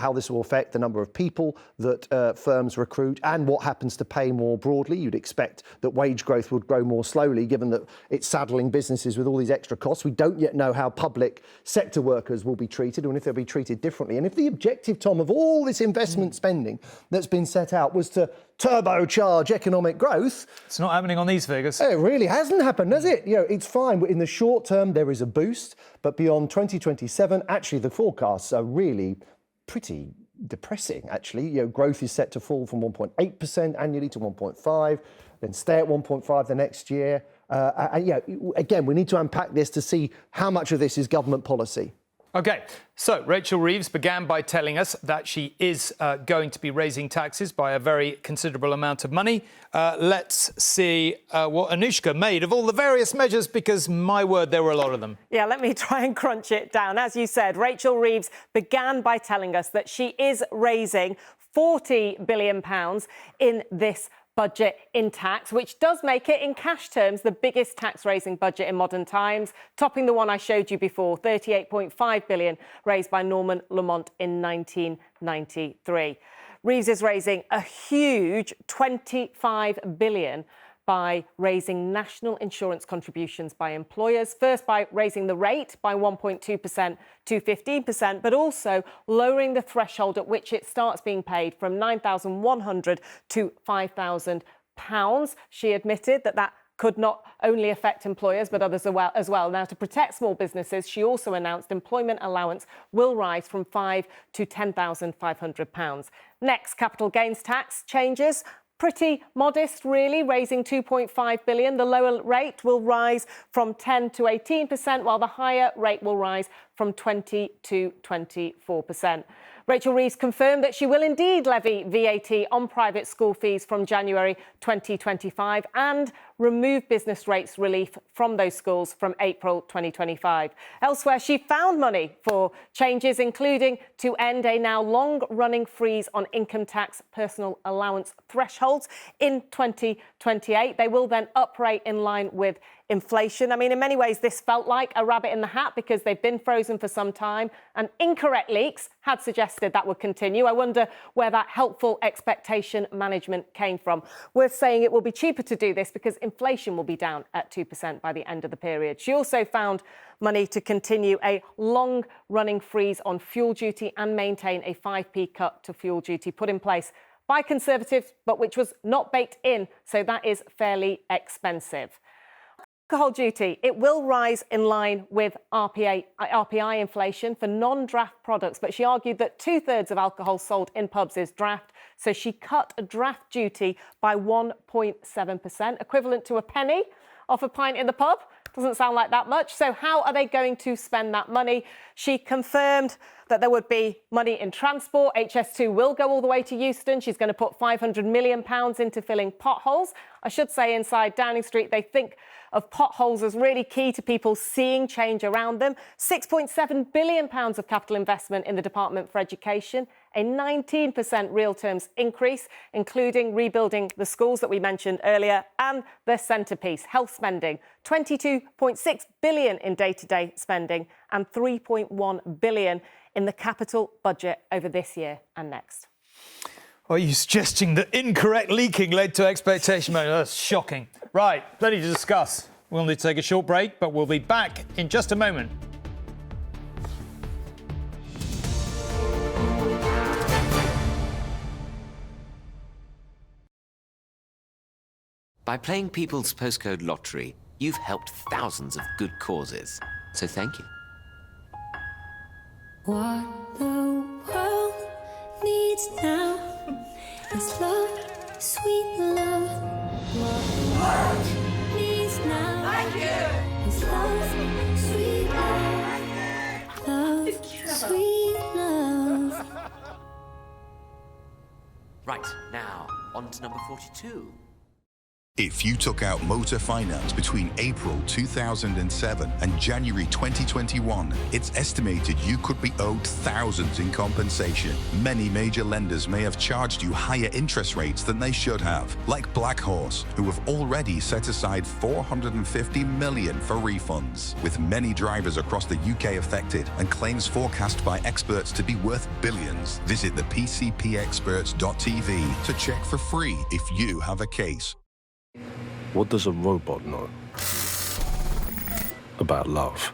how this will affect the number of people that firms recruit and what happens to pay more broadly. You'd expect that wage growth would grow more slowly, given that it's saddling businesses with all these extra costs. We don't yet know how public sector workers will be treated, and if they'll be treated differently. And if the objective, Tom, of all this investment spending that's been set out was to turbocharge economic growth, it's not happening on these figures. It really hasn't happened, has it? It's fine. In the short term, there is a boost, but beyond 2027, actually, the forecasts are really pretty depressing, actually. Growth is set to fall from 1.8% annually to 1.5%, then stay at 1.5% the next year. Again, we need to unpack this to see how much of this is government policy. OK, so Rachel Reeves began by telling us that she is going to be raising taxes by a very considerable amount of money. Let's see what Anushka made of all the various measures, because, my word, there were a lot of them. Yeah, let me try and crunch it down. As you said, Rachel Reeves began by telling us that she is raising £40 billion in this budget in tax, which does make it, in cash terms, the biggest tax-raising budget in modern times, topping the one I showed you before, £38.5 billion, raised by Norman Lamont in 1993. Reeves is raising a huge £25 billion by raising national insurance contributions by employers, first by raising the rate by 1.2% to 15%, but also lowering the threshold at which it starts being paid from £9,100 to £5,000. She admitted that could not only affect employers but others as well. Now, to protect small businesses, she also announced employment allowance will rise from £5,000 to £10,500. Next, capital gains tax changes. Pretty modest, really, raising £2.5 billion. The lower rate will rise from 10% to 18%, while the higher rate will rise from 20% to 24%. Rachel Reeves confirmed that she will indeed levy VAT on private school fees from January 2025 and remove business rates relief from those schools from April 2025. Elsewhere, she found money for changes, including to end a now long-running freeze on income tax personal allowance thresholds in 2028. They will then uprate in line with inflation. I mean, in many ways, this felt like a rabbit in the hat because they've been frozen for some time, and incorrect leaks had suggested that would continue. I wonder where that helpful expectation management came from. Worth saying it will be cheaper to do this because inflation will be down at 2% by the end of the period. She also found money to continue a long-running freeze on fuel duty and maintain a 5p cut to fuel duty put in place by Conservatives, but which was not baked in, so that is fairly expensive. Alcohol duty, it will rise in line with RPI inflation for non-draft products, but she argued that 2/3 of alcohol sold in pubs is draft, so she cut a draft duty by 1.7%, equivalent to a penny off a pint in the pub. Doesn't sound like that much. So how are they going to spend that money? She confirmed that there would be money in transport. HS2 will go all the way to Euston. She's going to put £500 million into filling potholes. I should say inside Downing Street, they think of potholes as really key to people seeing change around them. £6.7 billion of capital investment in the Department for Education, a 19% real terms increase, including rebuilding the schools that we mentioned earlier, and the centrepiece, health spending, £22.6 billion in day-to-day spending and £3.1 billion in the capital budget over this year and next. Are you suggesting that incorrect leaking led to expectation? That's shocking. Right, plenty to discuss. We'll need to take a short break, but we'll be back in just a moment. By playing People's Postcode Lottery, you've helped thousands of good causes. So thank you. What the world needs now is love, sweet love. What the world needs now is love, sweet love. Love, sweet love. Right, now, on to number 42. If you took out motor finance between April 2007 and January 2021, it's estimated you could be owed thousands in compensation. Many major lenders may have charged you higher interest rates than they should have, like Black Horse, who have already set aside $450 million for refunds, with many drivers across the UK affected and claims forecast by experts to be worth billions. Visit the PCPexperts.tv to check for free if you have a case. What does a robot know about love?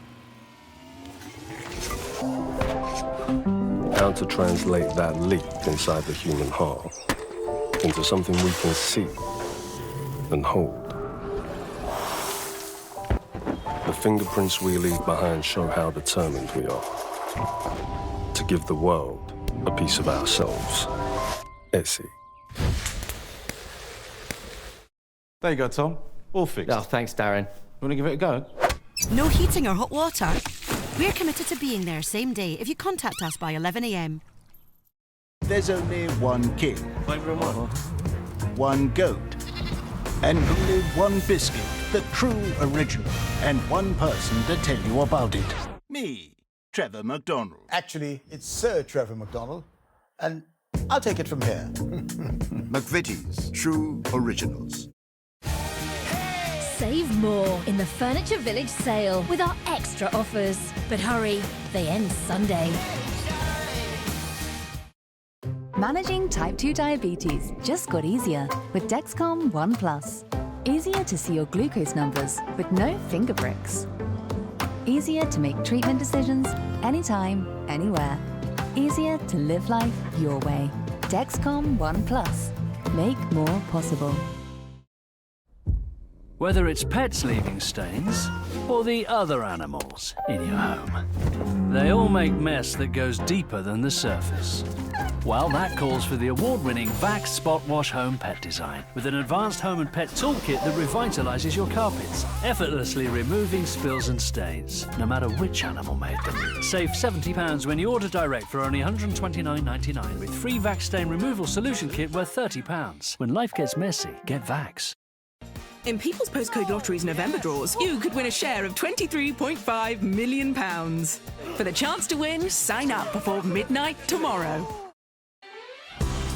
How to translate that leap inside the human heart into something we can see and hold. The fingerprints we leave behind show how determined we are to give the world a piece of ourselves. Essie. There you go, Tom. All fixed. Oh, thanks, Darren. You want to give it a go? No heating or hot water? We're committed to being there same day if you contact us by 11 a.m. There's only one king, one goat, and only one biscuit, the true original, and one person to tell you about it. Me, Trevor McDonald. Actually, it's Sir Trevor McDonald, and I'll take it from here. McVitie's True Originals. Save more in the Furniture Village sale with our extra offers. But hurry, they end Sunday. Managing type 2 diabetes just got easier with Dexcom One Plus. Easier to see your glucose numbers with no finger pricks. Easier to make treatment decisions anytime, anywhere. Easier to live life your way. Dexcom One Plus. Make more possible. Whether it's pets leaving stains or the other animals in your home, they all make mess that goes deeper than the surface. Well, that calls for the award-winning Vax Spot Wash Home Pet Design, with an advanced home and pet toolkit that revitalises your carpets, effortlessly removing spills and stains, no matter which animal made them. Save £70 when you order direct for only £129.99 with free Vax stain removal solution kit worth £30. When life gets messy, get Vax. In People's Postcode Lottery's November draws, you could win a share of £23.5 million. For the chance to win, sign up before midnight tomorrow.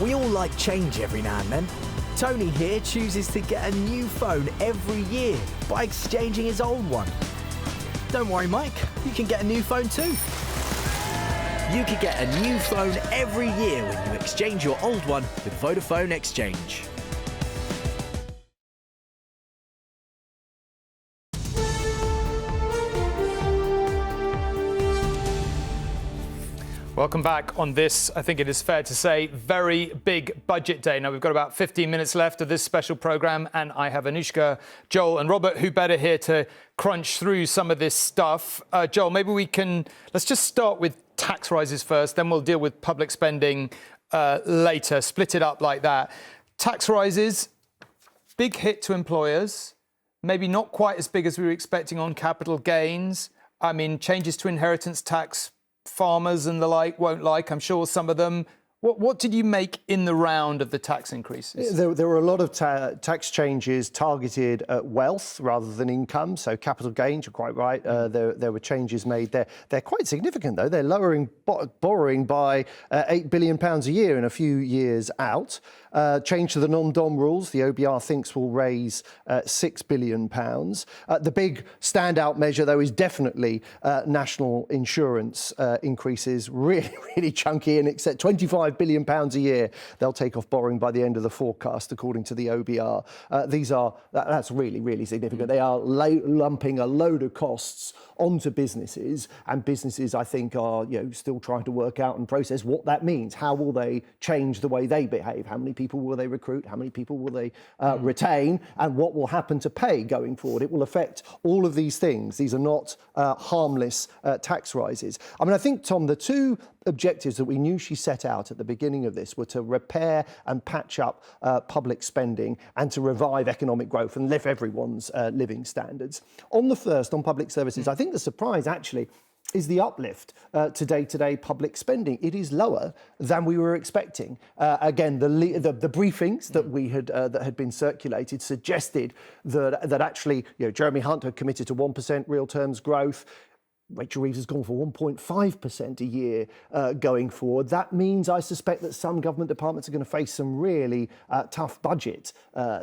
We all like change every now and then. Tony here chooses to get a new phone every year by exchanging his old one. Don't worry, Mike, you can get a new phone too. You could get a new phone every year when you exchange your old one with Vodafone Exchange. Welcome back on this, I think it is fair to say, very big budget day. Now, we've got about 15 minutes left of this special programme, and I have Anushka, Joel and Robert, who better here to crunch through some of this stuff. Joel, maybe let's just start with tax rises first, then we'll deal with public spending later, split it up like that. Tax rises, big hit to employers, maybe not quite as big as we were expecting on capital gains. I mean, changes to inheritance tax, farmers and the like won't like, I'm sure some of them. What did you make in the round of the tax increases? There were a lot of tax changes targeted at wealth rather than income. So capital gains, you're quite right. There were changes made there. They're quite significant, though. They're lowering borrowing by £8 billion a year in a few years out. Change to the non-dom rules, the OBR thinks will raise £6 billion. The big standout measure, though, is definitely national insurance increases, really chunky, and except £25 billion a year they'll take off borrowing by the end of the forecast, according to the OBR. That's really significant. They are lumping a load of costs onto businesses, and businesses, I think, are still trying to work out and process what that means. How will they change the way they behave? How many people will they recruit? How many people will they retain? And what will happen to pay going forward? It will affect all of these things. These are not harmless tax rises. I mean, I think, Tom, the two objectives that we knew she set out at the beginning of this were to repair and patch up public spending and to revive economic growth and lift everyone's living standards. On the first, on public services, I think the surprise actually is the uplift to day-to-day public spending. It is lower than we were expecting. Again, the briefings that we had that had been circulated suggested that actually, Jeremy Hunt had committed to 1% real terms growth. Rachel Reeves has gone for 1.5% a year going forward. That means, I suspect, that some government departments are going to face some really tough budget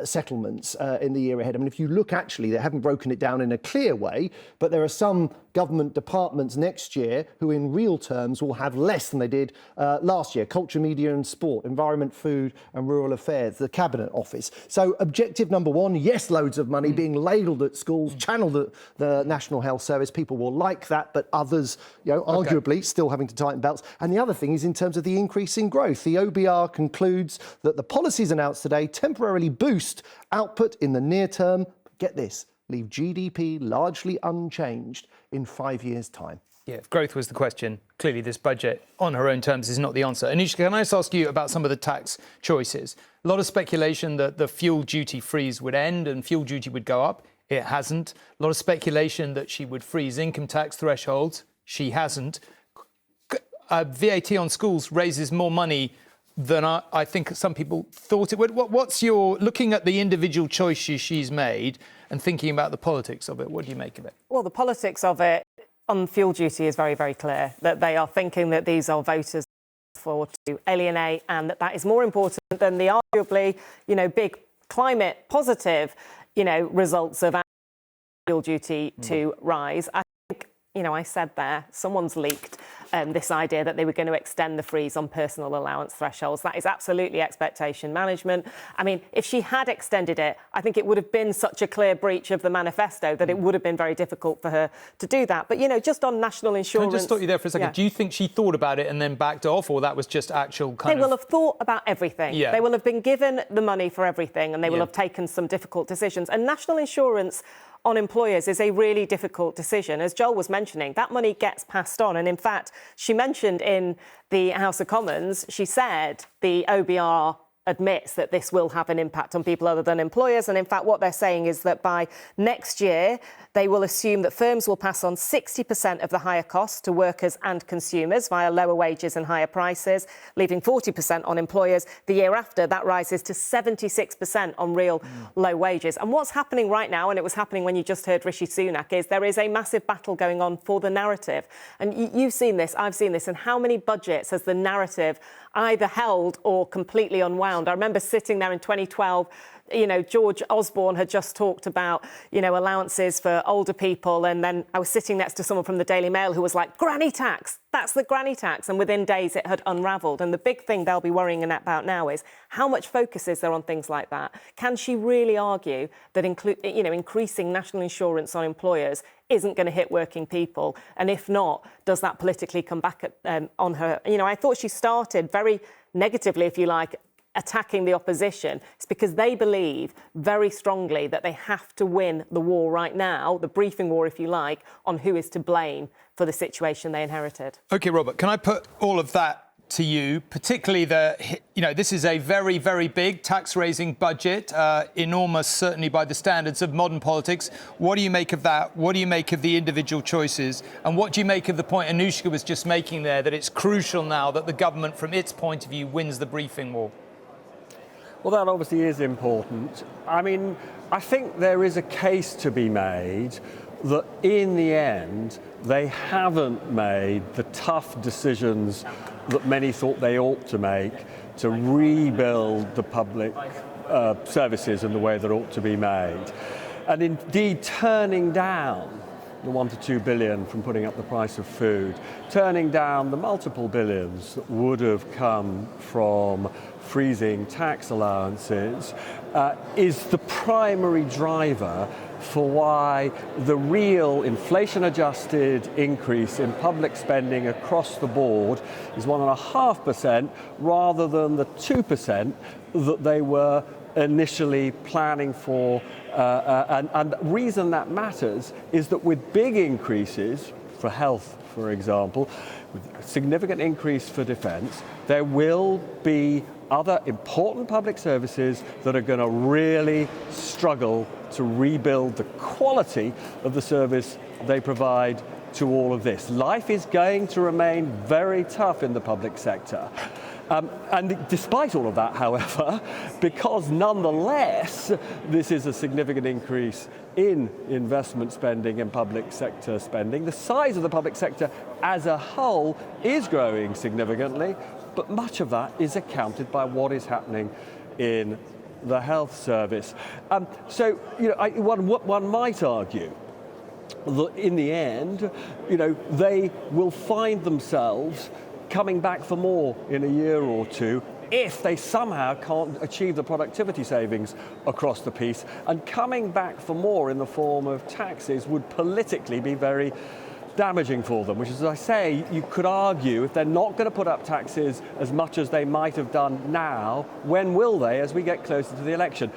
settlements in the year ahead. I mean, if you look, actually, they haven't broken it down in a clear way, but there are some government departments next year who, in real terms, will have less than they did last year. Culture, Media and Sport, Environment, Food and Rural Affairs, the Cabinet Office. So objective number one, yes, loads of money being ladled at schools, channelled at the National Health Service. People will like that, but others, arguably still having to tighten belts. And the other thing is in terms of the increase in growth. The OBR concludes that the policies announced today temporarily boost output in the near term. Get this, leave GDP largely unchanged in 5 years' time. Yeah, if growth was the question, clearly this budget on her own terms is not the answer. Anushka, can I just ask you about some of the tax choices? A lot of speculation that the fuel duty freeze would end and fuel duty would go up. It hasn't. A lot of speculation that she would freeze income tax thresholds. She hasn't. VAT on schools raises more money than I think some people thought it would. What's your, looking at the individual choices she's made and thinking about the politics of it, what do you make of it? Well, the politics of it on fuel duty is very, very clear, that they are thinking that these are voters for to alienate, and that is more important than the arguably, big climate positive results of fuel duty to rise. I think, I said there, someone's leaked this idea that they were going to extend the freeze on personal allowance thresholds. That is absolutely expectation management. I mean, if she had extended it, I think it would have been such a clear breach of the manifesto that it would have been very difficult for her to do that. But, just on national insurance... Can I just stop you there for a second? Yeah. Do you think she thought about it and then backed off, or that was just actual They will have thought about everything. Yeah. They will have been given the money for everything, and they will have taken some difficult decisions. And national insurance on employers is a really difficult decision. As Joel was mentioning, that money gets passed on. And in fact, she mentioned in the House of Commons, she said the OBR admits that this will have an impact on people other than employers. And in fact, what they're saying is that by next year, they will assume that firms will pass on 60% of the higher costs to workers and consumers via lower wages and higher prices, leaving 40% on employers. The year after, that rises to 76% on real low wages. And what's happening right now, and it was happening when you just heard Rishi Sunak, is there is a massive battle going on for the narrative. And you've seen this, I've seen this, and how many budgets has the narrative either held or completely unwound? I remember sitting there in 2012, George Osborne had just talked about, allowances for older people. And then I was sitting next to someone from the Daily Mail who was like, granny tax, that's the granny tax. And within days it had unravelled. And the big thing they'll be worrying about now is how much focus is there on things like that? Can she really argue that increasing national insurance on employers isn't going to hit working people? And if not, does that politically come back on her? I thought she started very negatively, if you like, attacking the opposition. It's because they believe very strongly that they have to win the war right now, the briefing war, if you like, on who is to blame for the situation they inherited. OK, Robert, can I put all of that to you, particularly this is a very, very big tax-raising budget, enormous, certainly by the standards of modern politics. What do you make of that? What do you make of the individual choices? And what do you make of the point Anushka was just making there, that it's crucial now that the government, from its point of view, wins the briefing war? Well, that obviously is important. I mean, I think there is a case to be made that in the end, they haven't made the tough decisions that many thought they ought to make to rebuild the public services in the way that ought to be made. And indeed, turning down the 1 to 2 billion from putting up the price of food, turning down the multiple billions that would have come from freezing tax allowances is the primary driver for why the real inflation-adjusted increase in public spending across the board is 1.5% rather than the 2% that they were initially planning for. And the reason that matters is that with big increases for health, for example, with a significant increase for defence, there will be other important public services that are going to really struggle to rebuild the quality of the service they provide to all of this. Life is going to remain very tough in the public sector. And despite all of that, however, because nonetheless this is a significant increase in investment spending and public sector spending, the size of the public sector as a whole is growing significantly, but much of that is accounted by what is happening in the health service. One might argue that in the end, they will find themselves coming back for more in a year or two if they somehow can't achieve the productivity savings across the piece. And coming back for more in the form of taxes would politically be very damaging for them, which is, as I say, you could argue if they're not going to put up taxes as much as they might have done now, when will they as we get closer to the election?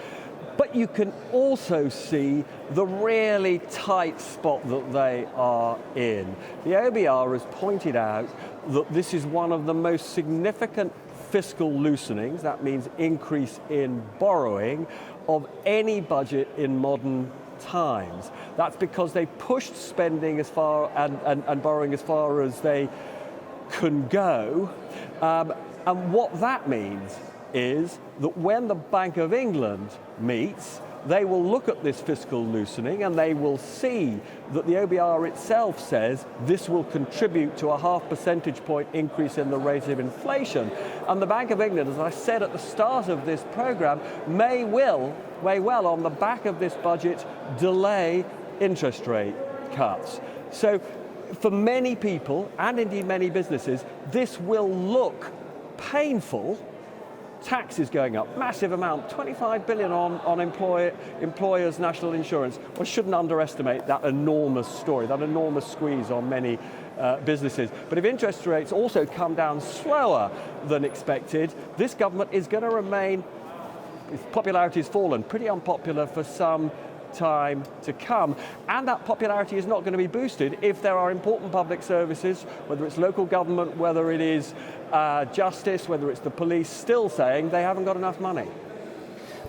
But you can also see the really tight spot that they are in. The OBR has pointed out that this is one of the most significant fiscal loosenings, that means increase in borrowing, of any budget in modern times. That's because they pushed spending as far and borrowing as far as they can go. And what that means is that when the Bank of England meets, they will look at this fiscal loosening and they will see that the OBR itself says this will contribute to a 0.5 percentage point increase in the rate of inflation. And the Bank of England, as I said at the start of this programme, may well, on the back of this budget, delay interest rate cuts. So for many people, and indeed many businesses, this will look painful. Taxes going up, massive amount, 25 billion on employers' national insurance. One shouldn't underestimate that enormous story, that enormous squeeze on many businesses. But if interest rates also come down slower than expected, this government is going to remain, its popularity has fallen, pretty unpopular for some time to come. And that popularity is not going to be boosted if there are important public services, whether it's local government, whether it is justice, whether it's the police, still saying they haven't got enough money.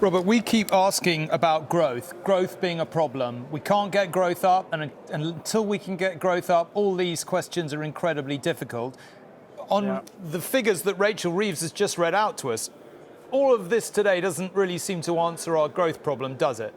Robert, we keep asking about growth being a problem. We can't get growth up, and until we can get growth up, all these questions are incredibly difficult. On the figures that Rachel Reeves has just read out to us, all of this today doesn't really seem to answer our growth problem, does it?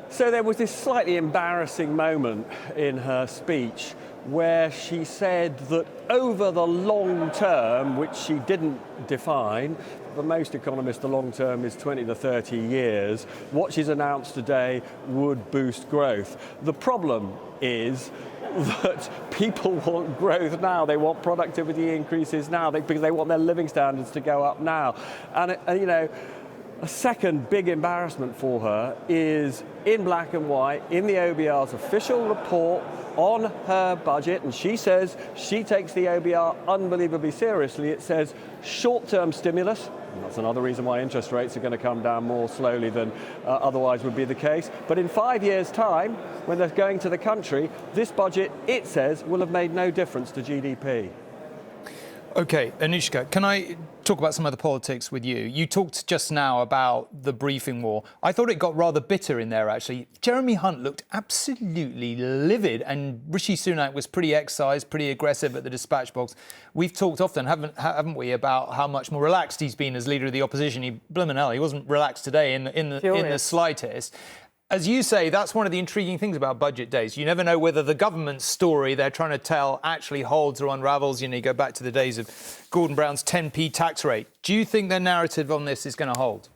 So there was this slightly embarrassing moment in her speech where she said that over the long term, which she didn't define, for most economists the long term is 20 to 30 years, what she's announced today would boost growth. The problem is that people want growth now. They want productivity increases now because they want their living standards to go up now. And you know, a second big embarrassment for her is in black and white in the OBR's official report on her budget, and she says she takes the OBR unbelievably seriously. It says short-term stimulus, and that's another reason why interest rates are going to come down more slowly than otherwise would be the case. But in 5 years' time, when they're going to the country, this budget, it says, will have made no difference to GDP. OK, Anushka, can I talk about some of the politics with you? You talked just now about the briefing war. I thought it got rather bitter in there, actually. Jeremy Hunt looked absolutely livid, and Rishi Sunak was pretty excised, pretty aggressive at the dispatch box. We've talked often, haven't we, about how much more relaxed he's been as leader of the opposition. Blimmin' hell, he wasn't relaxed today in the slightest. As you say, that's one of the intriguing things about budget days. You never know whether the government's story they're trying to tell actually holds or unravels. You know, you go back to the days of Gordon Brown's 10p tax rate. Do you think their narrative on this is going to hold?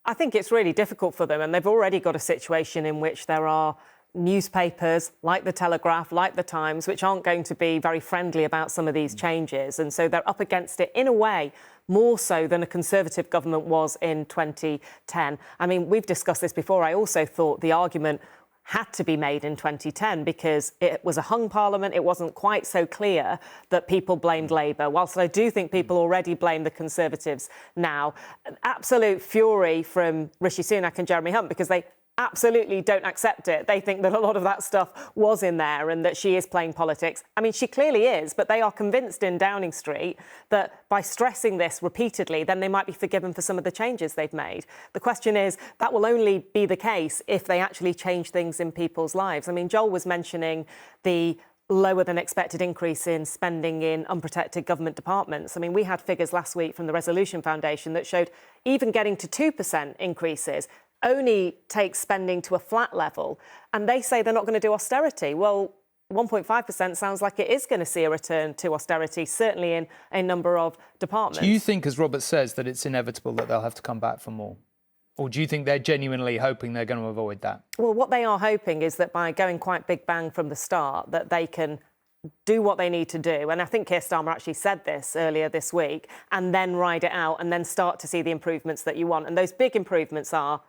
I think it's really difficult for them, and they've already got a situation in which there are newspapers like the Telegraph, like the Times, which aren't going to be very friendly about some of these changes. And so they're up against it in a way more so than a Conservative government was in 2010. I mean, we've discussed this before. I also thought the argument had to be made in 2010 because it was a hung parliament. It wasn't quite so clear that people blamed Labour, whilst I do think people already blame the Conservatives now. An absolute fury from Rishi Sunak and Jeremy Hunt because they absolutely don't accept it. They think that a lot of that stuff was in there and that she is playing politics. I mean, she clearly is, but they are convinced in Downing Street that by stressing this repeatedly, then they might be forgiven for some of the changes they've made. The question is, that will only be the case if they actually change things in people's lives. I mean, Joel was mentioning the lower than expected increase in spending in unprotected government departments. I mean, we had figures last week from the Resolution Foundation that showed even getting to 2% increases only takes spending to a flat level, and they say they're not going to do austerity. Well, 1.5% sounds like it is going to see a return to austerity, certainly in a number of departments. Do you think, as Robert says, that it's inevitable that they'll have to come back for more? Or do you think they're genuinely hoping they're going to avoid that? Well, what they are hoping is that by going quite big bang from the start, that they can do what they need to do. And I think Keir Starmer actually said this earlier this week, and then ride it out and then start to see the improvements that you want. And those big improvements are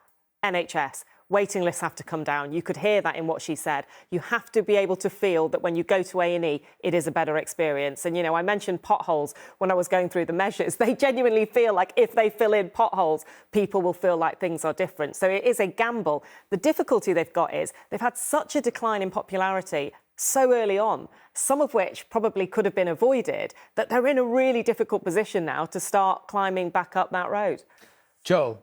NHS. Waiting lists have to come down. You could hear that in what she said. You have to be able to feel that when you go to A&E, it is a better experience. And, you know, I mentioned potholes when I was going through the measures. They genuinely feel like if they fill in potholes, people will feel like things are different. So it is a gamble. The difficulty they've got is they've had such a decline in popularity so early on, some of which probably could have been avoided, that they're in a really difficult position now to start climbing back up that road. Joel,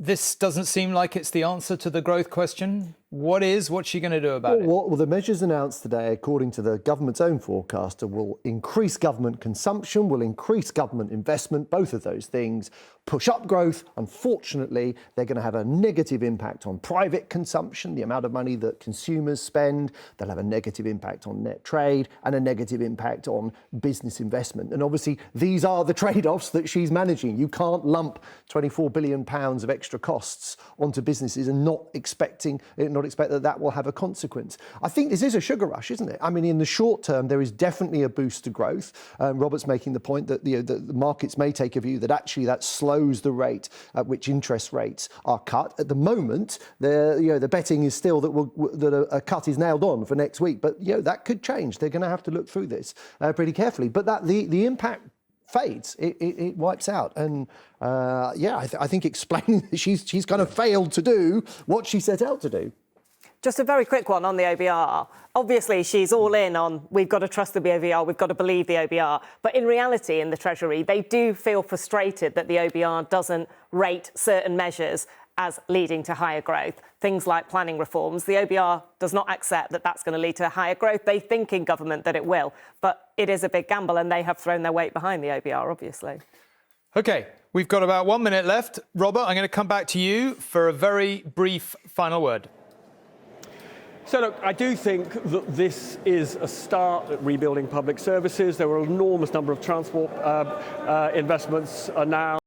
this doesn't seem like it's the answer to the growth question. What's she going to do about it? Well, the measures announced today, according to the government's own forecaster, will increase government consumption, will increase government investment. Both of those things push up growth. Unfortunately, they're going to have a negative impact on private consumption, the amount of money that consumers spend. They'll have a negative impact on net trade and a negative impact on business investment. And obviously, these are the trade-offs that she's managing. You can't lump £24 billion of extra costs onto businesses and not expect that will have a consequence. I think this is a sugar rush, isn't it? I mean, in the short term, there is definitely a boost to growth. Robert's making the point that the markets may take a view that actually that slows the rate at which interest rates are cut. At the moment, the betting is still that a cut is nailed on for next week. But that could change. They're going to have to look through this pretty carefully. But the impact fades. It wipes out. And I think explaining that she's kind of failed to do what she set out to do. Just a very quick one on the OBR. Obviously, she's all in on we've got to trust the OBR, we've got to believe the OBR. But in reality, in the Treasury, they do feel frustrated that the OBR doesn't rate certain measures as leading to higher growth. Things like planning reforms. The OBR does not accept that that's going to lead to higher growth. They think in government that it will. But it is a big gamble, and they have thrown their weight behind the OBR, obviously. OK, we've got about 1 minute left. Robert, I'm going to come back to you for a very brief final word. So, look, I do think that this is a start at rebuilding public services. There were an enormous number of transport investments announced.